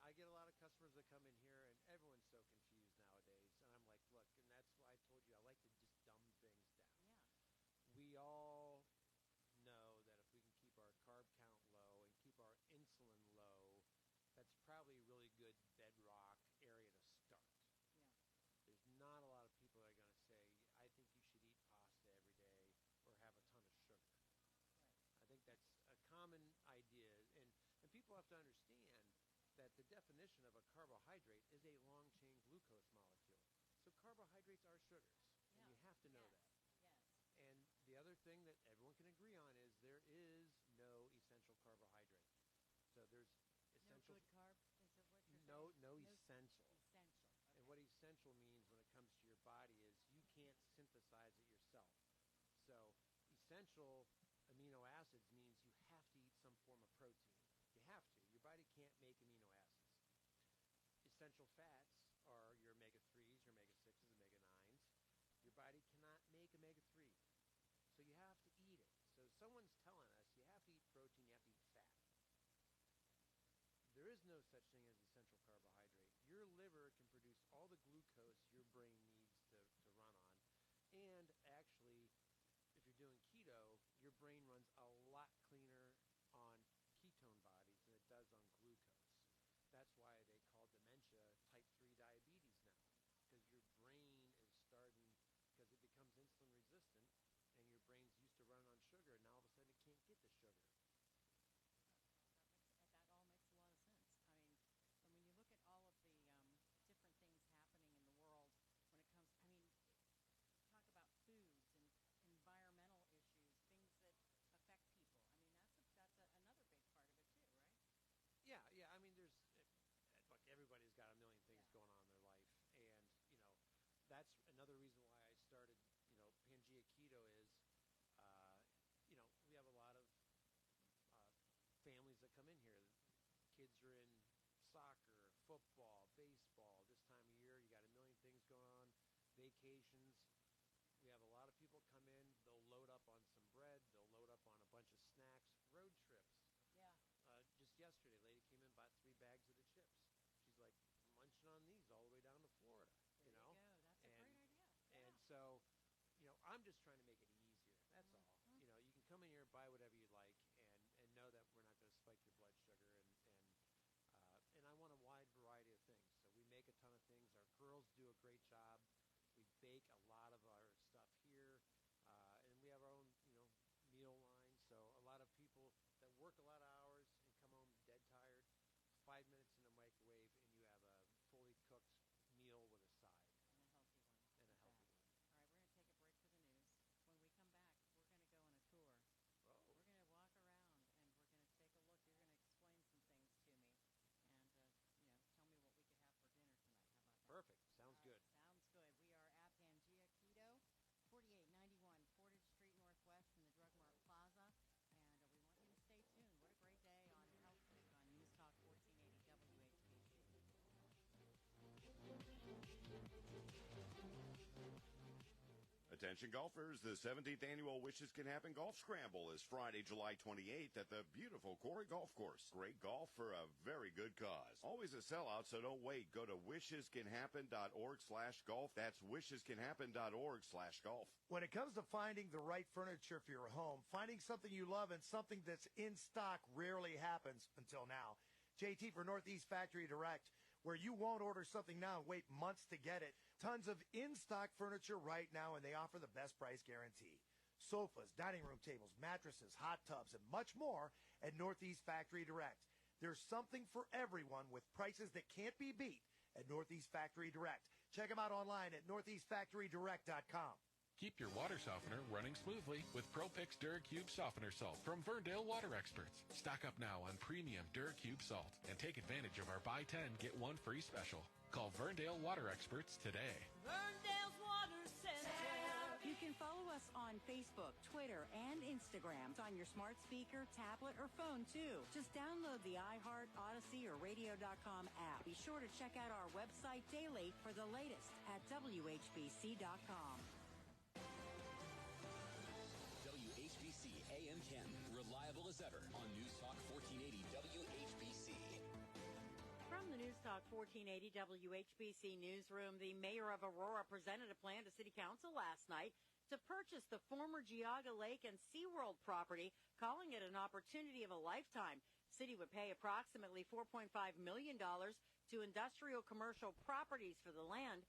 I get a lot of customers that come in here, and everyone's so confused nowadays. And I'm like, look, and that's why I told you I like to just dumb things down. Yeah. We all know that if we can keep our carb count low and keep our insulin low, that's probably a really good bedrock area to start. Yeah. There's not a lot of people that are going to say, I think you should eat pasta every day or have a ton of sugar. Right. I think that's a common idea. And people have to understand that the definition of a carbohydrate is a long-chain glucose molecule. So carbohydrates are sugars, and you have to know that. Yes. And the other thing that everyone can agree on is there is no essential carbohydrate. So there's essential. No good carb? Is it what you're saying? No essential. Essential. Okay. And what essential means when it comes to your body is you can't synthesize it yourself. So essential amino acids means you have to eat some form of protein. You have to. Your body can't make amino acids. Essential fats are your omega-3s, your omega-6s, omega-9s. Your body cannot make omega-3. So you have to eat it. So someone's telling us you have to eat protein, you have to eat fat. There is no such thing as essential carbohydrate. Your liver can produce all the glucose your brain needs to run on. And actually, if you're doing keto, your brain runs a lot cleaner on ketone bodies than it does on glucose. That's why they call dementia type 3 diabetes now, because your brain is starting, because it becomes insulin resistant, and your brain's used to running on sugar, and now all of a sudden it can't get the sugar. That all makes a lot of sense. I mean, when you look at all of the different things happening in the world when it comes, I mean, talk about foods and environmental issues, things that affect people. I mean, that's another big part of it too, right? Yeah. I mean, look, everybody's got a million things going on in their life, and you know, that's another reason why I started. You know, PangeaKeto is, you know, we have a lot of families that come in here. Kids are in soccer, football, baseball. This time of year, you got a million things going on. Vacations. We have a lot of people come in. They'll load up on some bread. They'll load up on a bunch of snacks. Road trips. Yeah. Just yesterday, a lady came in, bought 3 bags of the chips. She's like munching on these all the way down to Florida. There you go. That's a great idea. And so, you know, I'm just trying to make it easier. That's all. You know, you can come in here and buy whatever you like, and know that we're not going to spike your blood sugar. And I want a wide variety of things. So we make a ton of things. Our girls do a great job. We bake a lot of our stuff here, and we have our own, you know, meal line. So a lot of people that work a lot of hours and come home dead tired, 5 minutes in the microwave, and you have a fully cooked meal with a side. And a healthy one. All right, we're going to take a break for the news. When we come back, we're going to go on a tour. Oh. We're going to walk around, and we're going to take a look. You're going to explain some things to me, and you know, tell me what we could have for dinner tonight. How about that? Perfect. Sounds good. Sounds good. We are at PangeaKeto, 4891 Portage Street Northwest in the Drug Mart Plaza, and we want you to stay tuned. What a great day on Health Week on News Talk 1480 WHBC. Attention golfers, the 17th annual Wishes Can Happen Golf Scramble is Friday, July 28th at the beautiful Quarry Golf Course. Great golf for a very good cause. Always a sellout, so don't wait. Go to wishescanhappen.org/golf. That's wishescanhappen.org/golf. When it comes to finding the right furniture for your home, finding something you love and something that's in stock rarely happens until now. JT for Northeast Factory Direct, where you won't order something now and wait months to get it. Tons of in-stock furniture right now, and they offer the best price guarantee. Sofas, dining room tables, mattresses, hot tubs, and much more at Northeast Factory Direct. There's something for everyone with prices that can't be beat at Northeast Factory Direct. Check them out online at northeastfactorydirect.com. Keep your water softener running smoothly with ProPix DuraCube Softener Salt from Verndale Water Experts. Stock up now on premium DuraCube salt and take advantage of our buy 10, get 1 free special. Call Verndale Water Experts today. Verndale's Water Center. You can follow us on Facebook, Twitter, and Instagram. It's on your smart speaker, tablet, or phone, too. Just download the iHeart, Odyssey, or Radio.com app. Be sure to check out our website daily for the latest at WHBC.com. WHBC AM Canton, reliable as ever on News Talk 1480 WHBC. From the News Talk 1480 WHBC newsroom, the mayor of Aurora presented a plan to City Council last night to purchase the former Geauga Lake and SeaWorld property, calling it an opportunity of a lifetime. City would pay approximately $4.5 million to Industrial Commercial Properties for the land.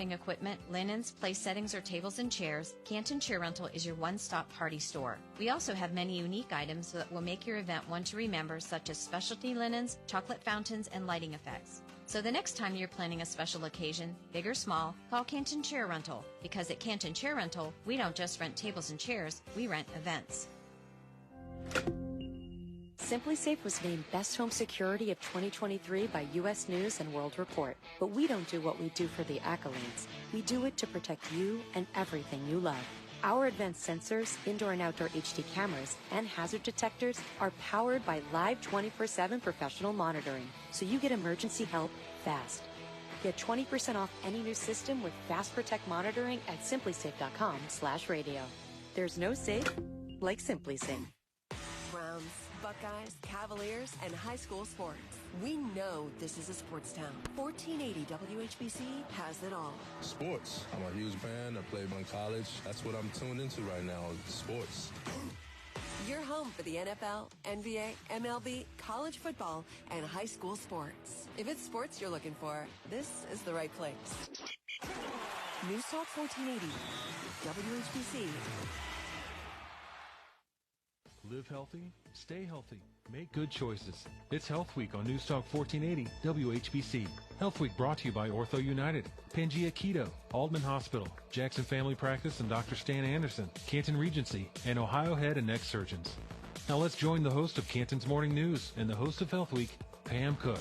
Equipment, linens, place settings, or tables and chairs, Canton Chair Rental is your one-stop party store. We also have many unique items that will make your event one to remember, such as specialty linens, chocolate fountains, and lighting effects. So the next time you're planning a special occasion, big or small, call Canton Chair Rental, because at Canton Chair Rental, we don't just rent tables and chairs, we rent events. SimpliSafe was named Best Home Security of 2023 by U.S. News and World Report. But we don't do what we do for the accolades. We do it to protect you and everything you love. Our advanced sensors, indoor and outdoor HD cameras, and hazard detectors are powered by live 24/7 professional monitoring, so you get emergency help fast. Get 20% off any new system with Fast Protect monitoring at simplysafe.com/radio. There's no safe like SimpliSafe. Browns, Buckeyes, Cavaliers, and high school sports. We know this is a sports town. 1480 WHBC has it all. Sports. I'm a huge fan. I played in college. That's what I'm tuned into right now, sports. You're home for the NFL, NBA, MLB, college football, and high school sports. If it's sports you're looking for, this is the right place. News Talk 1480 WHBC. Live healthy, stay healthy, make good choices. It's Health Week on News Talk 1480 WHBC. Health Week brought to you by Ortho United, PangeaKeto, Aldman Hospital, Jackson Family Practice and Dr. Stan Anderson, Canton Regency, and Ohio Head and Neck Surgeons. Now let's join the host of Canton's Morning News and the host of Health Week, Pam Cook.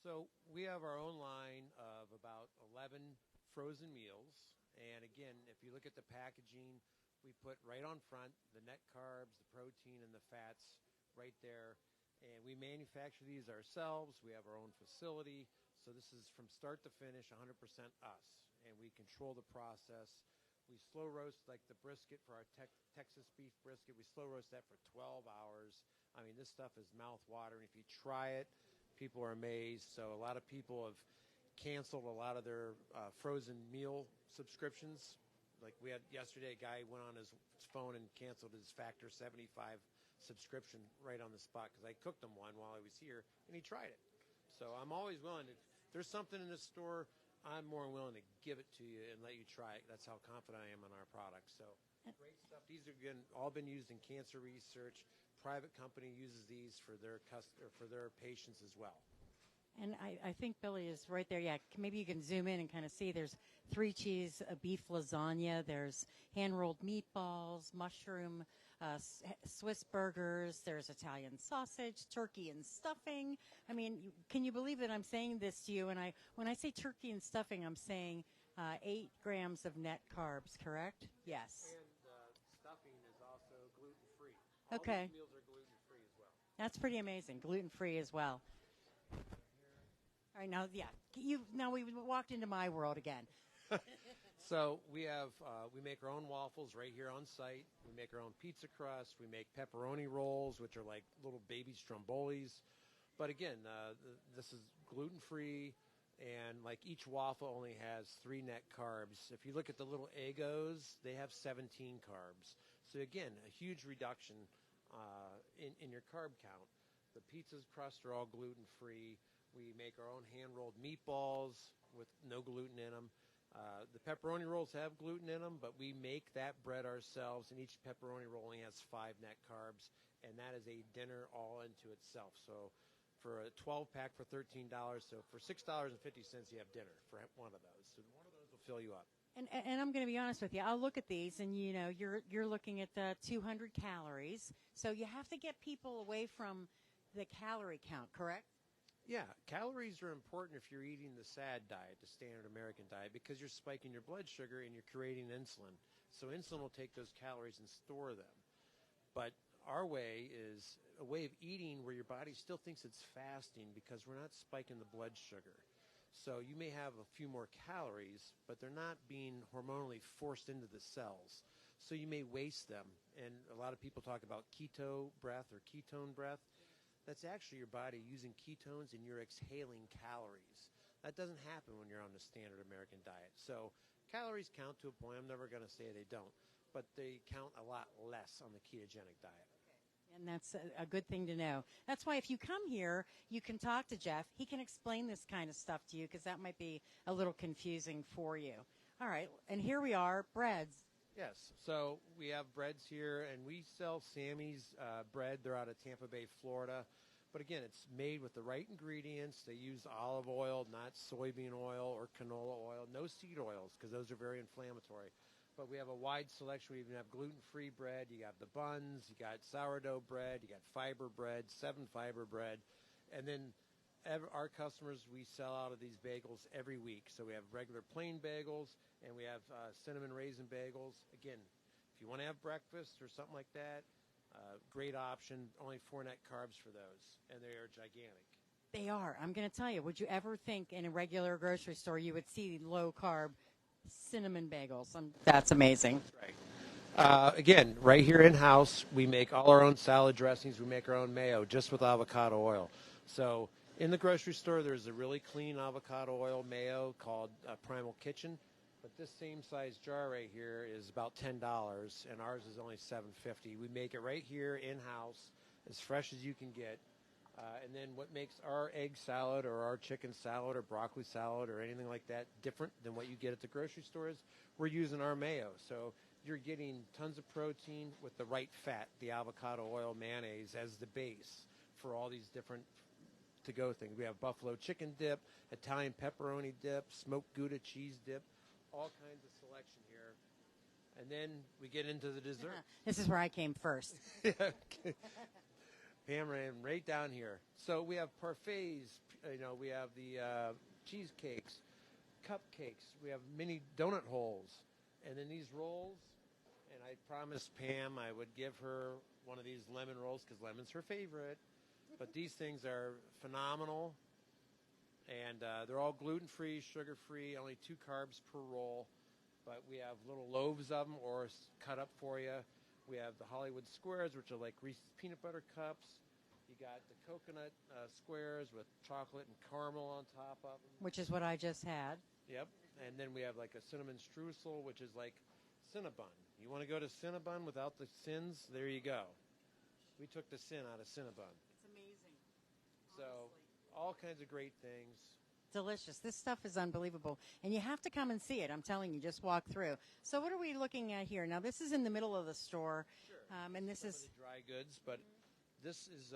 So we have our own line of about 11 frozen meals. And again, if you look at the packaging, we put right on front the net carbs, the protein, and the fats right there. And we manufacture these ourselves. We have our own facility. So this is from start to finish 100% us. And we control the process. We slow roast like the brisket for our Texas beef brisket. We slow roast that for 12 hours. I mean, this stuff is mouth-watering. If you try it, people are amazed. So a lot of people have canceled a lot of their frozen meal subscriptions. Like we had yesterday, a guy went on his phone and canceled his Factor 75 subscription right on the spot because I cooked him one while I was here, and he tried it. So I'm always willing to, if there's something in the store, I'm more than willing to give it to you and let you try it. That's how confident I am in our products. So great stuff. These are all been used in cancer research. Private company uses these for their patients as well. And I think Billy is right there. Yeah, maybe you can zoom in and kind of see there's 3-cheese beef lasagna. There's hand-rolled meatballs, mushroom Swiss burgers. There's Italian sausage, turkey and stuffing. I mean, can you believe that I'm saying this to you? And when I say turkey and stuffing, I'm saying 8 grams of net carbs, correct? Yes. And stuffing is also gluten-free. Okay. All these meals are gluten-free as well. That's pretty amazing. Gluten-free as well. All right, now, now we've walked into my world again. So we have we make our own waffles right here on site. We make our own pizza crust. We make pepperoni rolls, which are like little baby strombolis. But again, this is gluten-free, and like each waffle only has 3 net carbs. If you look at the little Eggos, they have 17 carbs. So again, a huge reduction in your carb count. The pizza's crust are all gluten-free. We make our own hand-rolled meatballs with no gluten in them. The pepperoni rolls have gluten in them, but we make that bread ourselves, and each pepperoni roll only has 5 net carbs, and that is a dinner all into itself. So for a 12-pack for $13, so for $6.50 you have dinner for one of those. So one of those will fill you up. And I'm going to be honest with you. I'll look at these, and you're looking at 200 calories. So you have to get people away from the calorie count, correct? Yeah, calories are important if you're eating the SAD diet, the standard American diet, because you're spiking your blood sugar and you're creating insulin. So insulin will take those calories and store them. But our way is a way of eating where your body still thinks it's fasting because we're not spiking the blood sugar. So you may have a few more calories, but they're not being hormonally forced into the cells. So you may waste them. And a lot of people talk about keto breath or ketone breath. That's actually your body using ketones and you're exhaling calories. That doesn't happen when you're on the standard American diet. So calories count to a point. I'm never going to say they don't, but they count a lot less on the ketogenic diet. And that's a good thing to know. That's why if you come here, you can talk to Jeff. He can explain this kind of stuff to you because that might be a little confusing for you. All right, and here we are, breads. Yes, so we have breads here, and we sell Sammy's bread. They're out of Tampa Bay, Florida. But again, it's made with the right ingredients. They use olive oil, not soybean oil or canola oil. No seed oils because those are very inflammatory. But we have a wide selection. We even have gluten-free bread. You got the buns. You got sourdough bread. You got fiber bread, 7-fiber bread. And then our customers, we sell out of these bagels every week. So we have regular plain bagels, and we have cinnamon raisin bagels. Again, if you want to have breakfast or something like that, great option. Only 4 net carbs for those, and they are gigantic. They are. I'm going to tell you, would you ever think in a regular grocery store you would see low-carb cinnamon bagels? That's amazing. That's right. Again, right here in-house, we make all our own salad dressings. We make our own mayo just with avocado oil. So In the grocery store, there's a really clean avocado oil mayo called Primal Kitchen. But this same size jar right here is about $10, and ours is only $7.50. We make it right here in-house, as fresh as you can get. And then what makes our egg salad or our chicken salad or broccoli salad or anything like that different than what you get at the grocery store is we're using our mayo. So you're getting tons of protein with the right fat, the avocado oil mayonnaise as the base for all these different to-go things. We have buffalo chicken dip, Italian pepperoni dip, smoked Gouda cheese dip, all kinds of selection here. And then we get into the dessert. This is where I came first. Pam ran right down here. So we have parfaits, we have the cheesecakes, cupcakes, we have mini donut holes, and then these rolls. And I promised Pam I would give her one of these lemon rolls because lemon's her favorite. But these things are phenomenal, and they're all gluten-free, sugar-free, only 2 carbs per roll. But we have little loaves of them or cut up for you. We have the Hollywood squares, which are like Reese's peanut butter cups. You got the coconut squares with chocolate and caramel on top of them. Which is what I just had. Yep. And then we have like a cinnamon streusel, which is like Cinnabon. You want to go to Cinnabon without the sins? There you go. We took the sin out of Cinnabon. It's amazing. So all kinds of great things. Delicious. This stuff is unbelievable. And you have to come and see it. I'm telling you, just walk through. So what are we looking at here? Now, this is in the middle of the store. Sure. And this Some is of the dry goods, but this is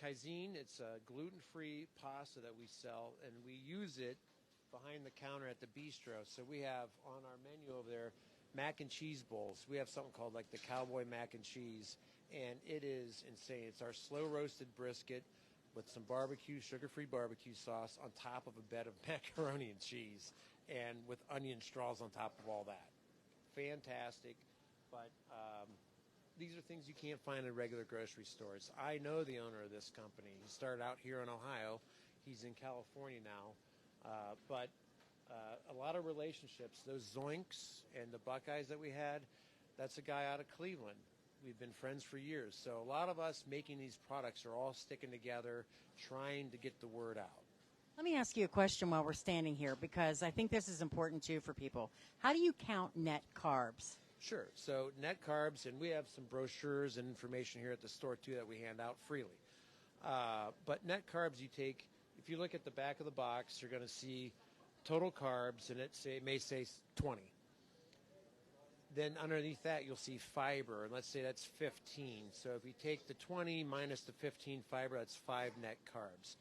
Kaizen. It's a gluten-free pasta that we sell, and we use it behind the counter at the bistro. So we have on our menu over there mac and cheese bowls. We have something called like the cowboy mac and cheese, and it is insane. It's our slow-roasted brisket with some barbecue, sugar-free barbecue sauce on top of a bed of macaroni and cheese, and with onion straws on top of all that. Fantastic, but these are things you can't find in regular grocery stores. I know the owner of this company. He started out here in Ohio. He's in California now, but a lot of relationships. Those Zoinks and the Buckeyes that we had, that's a guy out of Cleveland. We've been friends for years. So a lot of us making these products are all sticking together, trying to get the word out. Let me ask you a question while we're standing here, because I think this is important, too, for people. How do you count net carbs? Sure. So net carbs, and we have some brochures and information here at the store, too, that we hand out freely. But net carbs you take, if you look at the back of the box, you're going to see total carbs, and it may say 20. Then underneath that, you'll see fiber, and let's say that's 15. So if you take the 20 minus the 15 fiber, that's 5 net carbs.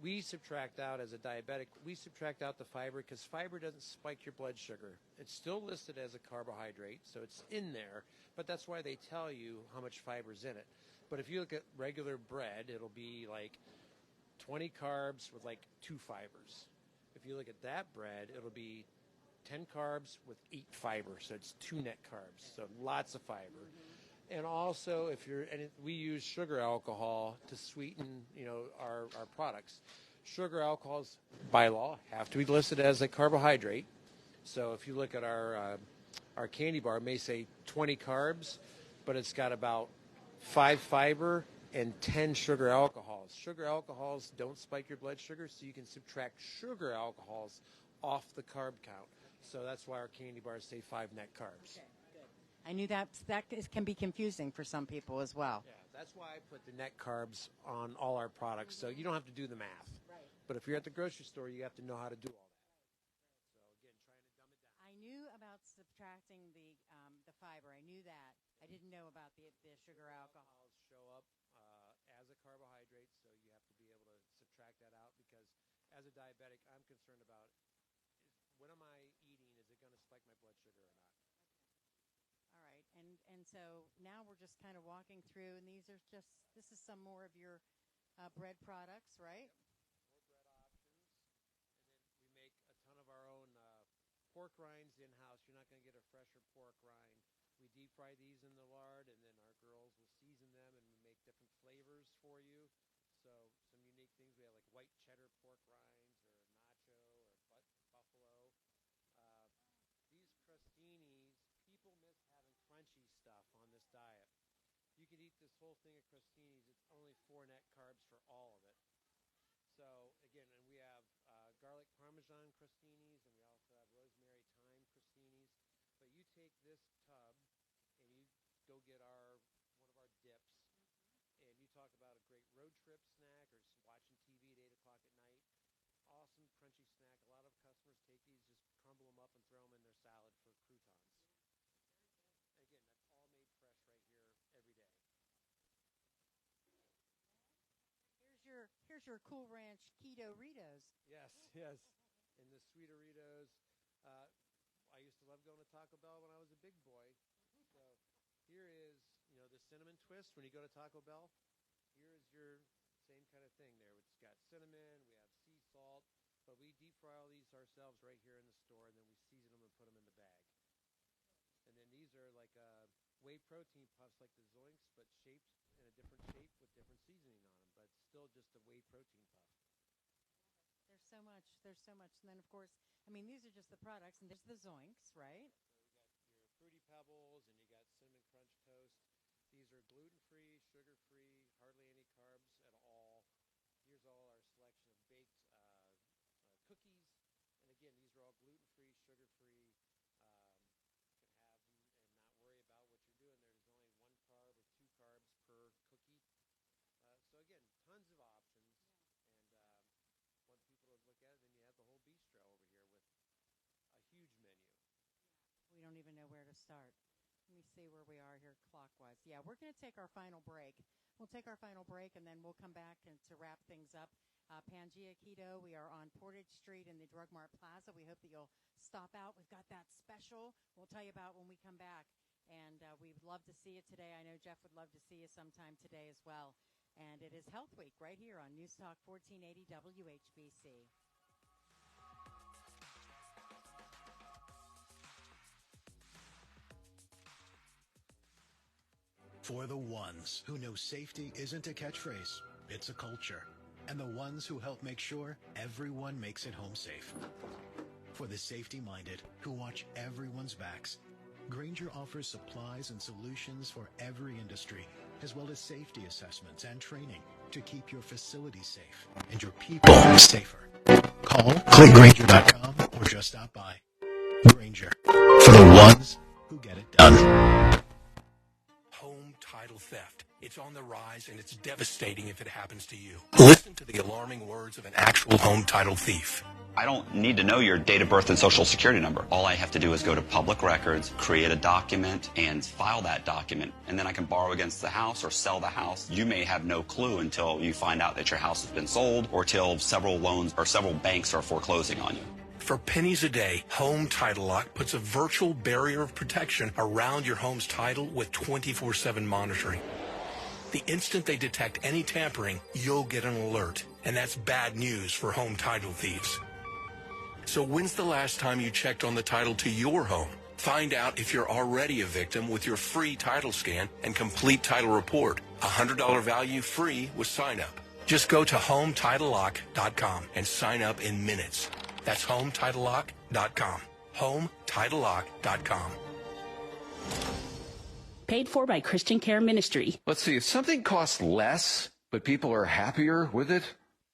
We subtract out, as a diabetic, we subtract out the fiber because fiber doesn't spike your blood sugar. It's still listed as a carbohydrate, so it's in there, but that's why they tell you how much fiber's in it. But if you look at regular bread, it'll be like 20 carbs with like 2 fibers. If you look at that bread, it'll be 10 carbs with 8 fiber, so it's 2 net carbs, so lots of fiber. Mm-hmm. And also, we use sugar alcohol to sweeten, our products. Sugar alcohols, by law, have to be listed as a carbohydrate. So if you look at our candy bar, it may say 20 carbs, but it's got about 5 fiber and 10 sugar alcohols. Sugar alcohols don't spike your blood sugar, so you can subtract sugar alcohols off the carb count. So that's why our candy bars say 5 net carbs. Okay, good. I knew that can be confusing for some people as well. Yeah, that's why I put the net carbs on all our products, so you don't have to do the math. Right. But if you're at the grocery store, you have to know how to do all that. So again, trying to dumb it down. I knew about subtracting the fiber. I knew that. I didn't know about the sugar alcohols. Show up as a carbohydrate, so you have to be able to subtract that out because as a diabetic, I'm concerned about what am I eating? Is it going to spike my blood sugar or not? All right, and so now we're just kind of walking through, and this is some more of your bread products, right? Yep. More bread options, and then we make a ton of our own pork rinds in-house. You're not going to get a fresher pork rind. We deep fry these in the lard, and then our girls will season them, and we make different flavors for you. So some unique things. We have like white cheddar pork rinds or nacho or buffalo. These crostinis, people miss having crunchy stuff on this diet. You could eat this whole thing of crostinis. It's only 4 net carbs for all of it. Parmesan crostinis, and we also have rosemary thyme crostinis. But you take this tub and you go get one of our dips, and you talk about a great road trip snack or just watching TV at 8 o'clock at night. Awesome crunchy snack. A lot of customers take these, just crumble them up and throw them in their salad for croutons. And again, that's all made fresh right here every day. Here's your Cool Ranch Keto Ritos. Yes. And the Sweeteritos. I used to love going to Taco Bell when I was a big boy. So here is, the cinnamon twist when you go to Taco Bell. Here is your same kind of thing there. It's got cinnamon, we have sea salt, but we deep fry all these ourselves right here in the store, and then we season them and put them in the bag. And then these are like whey protein puffs like the Zoinks, but shaped in a different shape with different seasoning on them, but still just a whey protein puff. There's so much. And then, of course, these are just the products, and there's the Zoinks, right? So you got your Fruity Pebbles, and you got Cinnamon Crunch Toast. These are gluten-free, sugar-free, hardly any carbs at all. Here's all our selection of baked cookies. And again, these are all gluten-free, sugar-free. You can have them and not worry about what you're doing there. There's only 1 carb or 2 carbs per cookie. So again, tons of options. And want people to look at it, then you have the whole bistro over here with a huge menu. We don't even know where to start. Let me see where we are here clockwise. Yeah, we're going to take our final break. We'll take our final break, and then we'll come back to wrap things up. PangeaKeto, we are on Portage Street in the Drug Mart Plaza. We hope that you'll stop out. We've got that special we'll tell you about when we come back. And we'd love to see you today. I know Jeff would love to see you sometime today as well. And it is Health Week right here on News Talk 1480 WHBC. For the ones who know safety isn't a catchphrase, it's a culture. And the ones who help make sure everyone makes it home safe. For the safety-minded who watch everyone's backs, Grainger offers supplies and solutions for every industry, as well as safety assessments and training to keep your facility safe and your people safer. Call, click Grainger.com, or just stop by. Grainger, for the ones who get it done. Home title theft. It's on the rise, and it's devastating if it happens to you. Listen to the alarming words of an actual home title thief. I don't need to know your date of birth and social security number. All I have to do is go to public records, create a document, and file that document. And then I can borrow against the house or sell the house. You may have no clue until you find out that your house has been sold or till several loans or several banks are foreclosing on you. For pennies a day, Home Title Lock puts a virtual barrier of protection around your home's title with 24/7 monitoring. The instant they detect any tampering, you'll get an alert. And that's bad news for home title thieves. So when's the last time you checked on the title to your home? Find out if you're already a victim with your free title scan and complete title report. $100 value free with sign up. Just go to HomeTitleLock.com and sign up in minutes. That's HomeTitleLock.com. HomeTitleLock.com. Paid for by Christian Care Ministry. Let's see, if something costs less, but people are happier with it,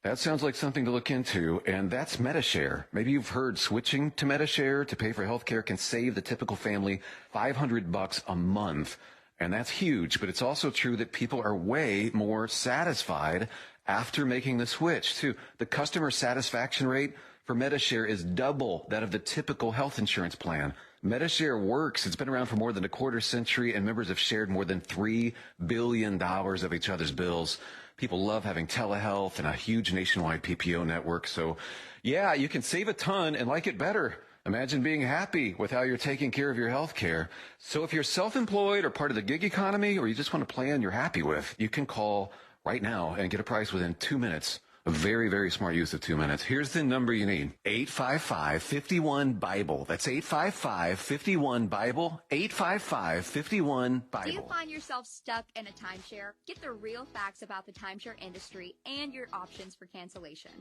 that sounds like something to look into, and that's MediShare. Maybe you've heard switching to MediShare to pay for healthcare can save the typical family $500 a month, and that's huge, but it's also true that people are way more satisfied after making the switch, too. The customer satisfaction rate for MediShare is double that of the typical health insurance plan. MediShare works. It's been around for more than a quarter century, and members have shared more than $3 billion of each other's bills. People love having telehealth and a huge nationwide PPO network. So, yeah, you can save a ton and like it better. Imagine being happy with how you're taking care of your health care. So if you're self-employed or part of the gig economy, or you just want a plan you're happy with, you can call right now and get a price within 2 minutes. A very, very smart use of 2 minutes. Here's the number you need. 855-51-BIBLE. That's 855-51-BIBLE. 855-51-BIBLE. Do you find yourself stuck in a timeshare? Get the real facts about the timeshare industry and your options for cancellation.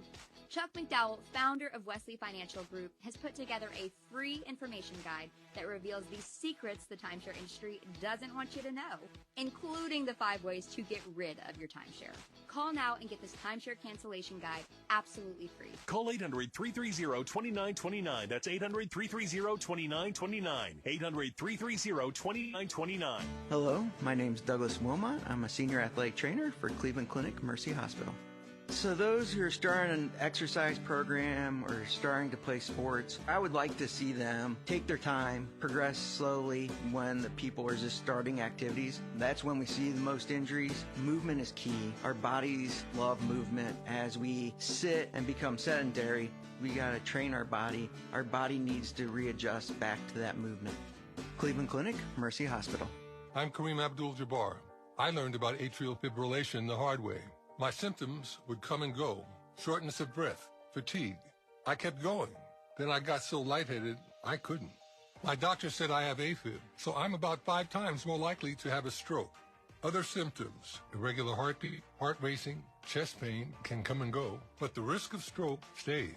Chuck McDowell, founder of Wesley Financial Group, has put together a free information guide that reveals the secrets the timeshare industry doesn't want you to know, including the 5 ways to get rid of your timeshare. Call now and get this timeshare cancellation cancellation guide absolutely free. Call 800-330-2929. That's 800-330-2929. 800-330-2929. Hello, my name's Douglas Wilmot. I'm a senior athletic trainer for Cleveland Clinic Mercy Hospital. So those who are starting an exercise program or starting to play sports, I would like to see them take their time, progress slowly when the people are just starting activities. That's when we see the most injuries. Movement is key. Our bodies love movement. As we sit and become sedentary, we got to train our body. Our body needs to readjust back to that movement. Cleveland Clinic, Mercy Hospital. I'm Kareem Abdul-Jabbar. I learned about atrial fibrillation the hard way. My symptoms would come and go. Shortness of breath, fatigue. I kept going. Then I got so lightheaded, I couldn't. My doctor said I have AFib, so I'm about 5 times more likely to have a stroke. Other symptoms, irregular heartbeat, heart racing, chest pain can come and go, but the risk of stroke stays.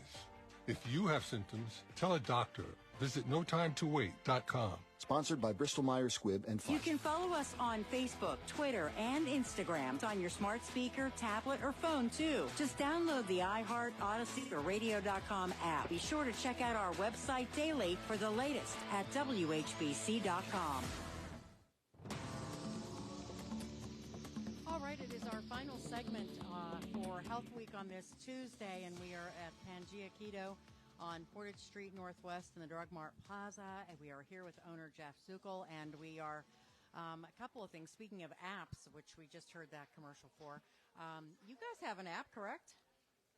If you have symptoms, tell a doctor. Visit notimetowait.com. Sponsored by Bristol-Myers Squibb and Pfizer. You can follow us on Facebook, Twitter, and Instagram. It's on your smart speaker, tablet, or phone, too. Just download the iHeart, Odyssey, or Radio.com app. Be sure to check out our website daily for the latest at WHBC.com. All right, it is our final segment for Health Week on this Tuesday, and we are at PangeaKeto on Portage Street Northwest in the Drug Mart Plaza, and we are here with owner Jeff Zucal, and we are a couple of things. Speaking of apps, which we just heard that commercial for, you guys have an app, correct?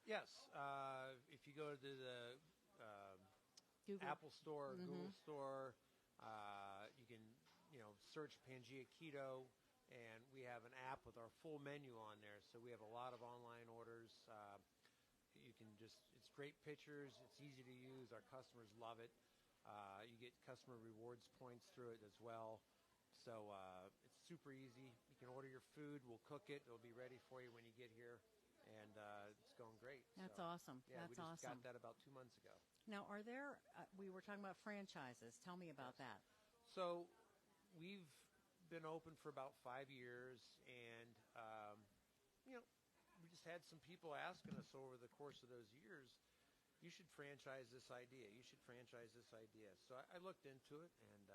Yes. If you go to the Apple Store, Google Store, you can search PangeaKeto, and we have an app with our full menu on there. So we have a lot of online orders. You can it's great pictures. It's easy to use. Our customers love it. You get customer rewards points through it as well. So it's super easy. You can order your food. We'll cook it. It'll be ready for you when you get here. And it's going great. That's so, awesome. Yeah, That's we just awesome. got that about 2 months ago. Now, are there, we were talking about franchises. Tell me about that. So we've been open for about 5 years, and we just had some people asking us over the course of those years, you should franchise this idea. You should franchise this idea. So I looked into it, and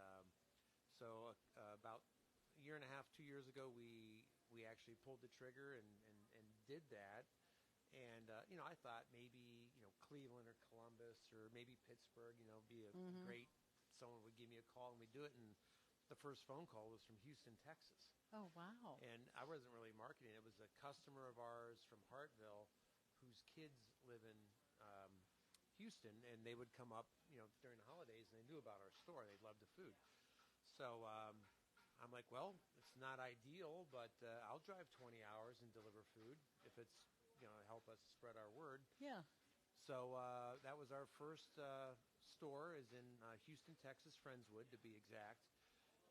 so about a year and a half, 2 years ago, we actually pulled the trigger and did that. And I thought maybe Cleveland or Columbus or maybe Pittsburgh, be a great. Someone would give me a call and we do it. And the first phone call was from Houston, Texas. Oh, wow. And I wasn't really marketing. It was a customer of ours from Hartville whose kids live in Houston, and they would come up, during the holidays, and they knew about our store. They loved the food. So I'm like, well, it's not ideal, but I'll drive 20 hours and deliver food if it's, help us spread our word. Yeah. So that was our first store is in Houston, Texas, Friendswood, to be exact.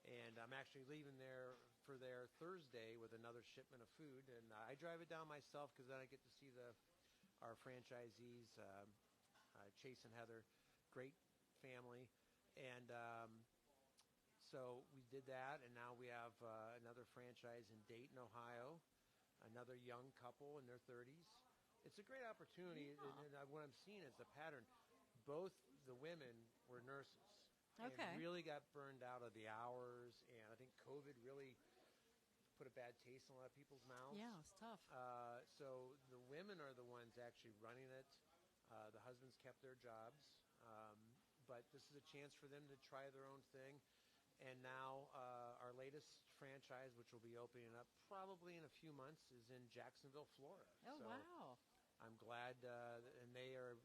And I'm actually leaving there for their Thursday with another shipment of food. And I drive it down myself because then I get to see our franchisees, Chase and Heather, great family. And so we did that. And now we have another franchise in Dayton, Ohio, another young couple in their 30s. It's a great opportunity. And what I'm seeing is a pattern. Both the women were nurses. Okay. And really got burned out of the hours, and I think COVID really put a bad taste in a lot of people's mouths. Yeah, it's tough. So the women are the ones actually running it. The husbands kept their jobs, but this is a chance for them to try their own thing. And now our latest franchise, which will be opening up probably in a few months, is in Jacksonville, Florida. Oh, so wow. I'm glad, and they are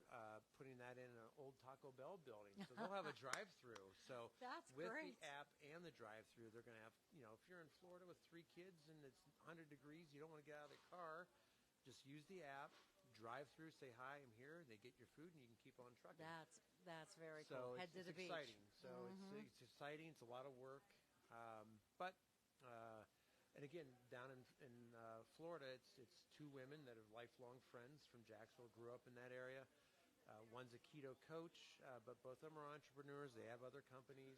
putting that in an old Taco Bell building. So they'll have a drive-through. So That's with great. the app and the drive-through, they're going to have, if you're in Florida with 3 kids and it's 100 degrees, you don't want to get out of the car, just use the app, drive through, say, hi, I'm here, and they get your food, and you can keep on trucking. That's very so cool. Head to the beach. Exciting. So it's exciting. It's a lot of work. And again, down in Florida, it's 2 women that are lifelong friends from Jacksonville, grew up in that area. One's a keto coach, but both of them are entrepreneurs. They have other companies,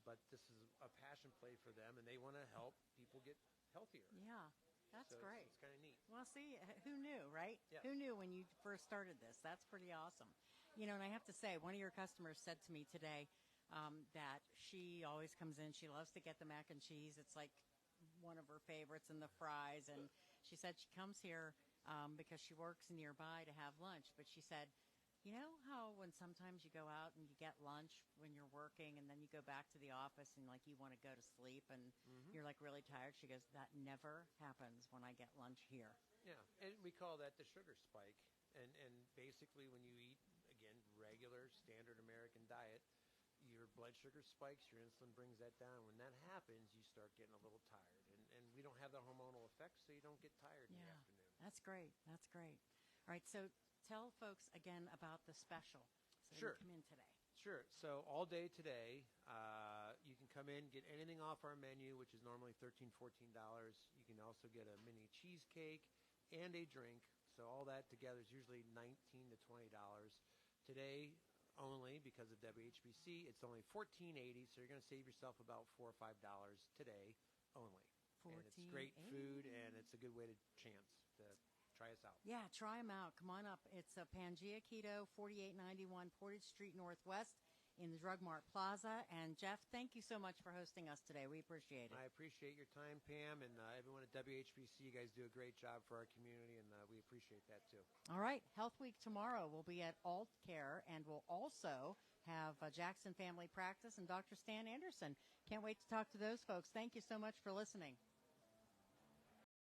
but this is a passion play for them, and they want to help people get healthier. Yeah. That's so great. It's kind of neat. Well, see, who knew, right? Yeah. Who knew when you first started this? That's pretty awesome. You know, and I have to say, one of your customers said to me today that she always comes in. She loves to get the mac and cheese. It's like one of her favorites, and the fries. And she said she comes here because she works nearby to have lunch. But she said, you know how when sometimes you go out and you get lunch when you're working and then you go back to the office and like you want to go to sleep and you're like really tired? She goes, that never happens when I get lunch here. Yeah, and we call that the sugar spike. And basically when you eat, again, regular standard American diet, your blood sugar spikes, your insulin brings that down. When that happens, you start getting a little tired. And we don't have the hormonal effects, so you don't get tired in the afternoon. That's great. That's great. All right, so tell folks again about the special. So Sure. they can come in today. Sure. So all day today, you can come in, get anything off our menu, which is normally $13, $14. You can also get a mini cheesecake and a drink. So all that together is usually $19 to $20. Today only, because of WHBC, it's only $14.80. So you're going to save yourself about $4 or $5 today only. And it's great food, and it's a good way to try us out. Yeah, try them out. Come on up. It's a PangeaKeto, 4891 Portage Street Northwest in the Drug Mart Plaza. And Jeff, thank you so much for hosting us today. We appreciate it. I appreciate your time, Pam, and everyone at WHBC. You guys do a great job for our community, and we appreciate that too. All right, Health Week tomorrow will be at Alt Care, and we'll also have Jackson Family Practice and Dr. Stan Anderson. Can't wait to talk to those folks. Thank you so much for listening.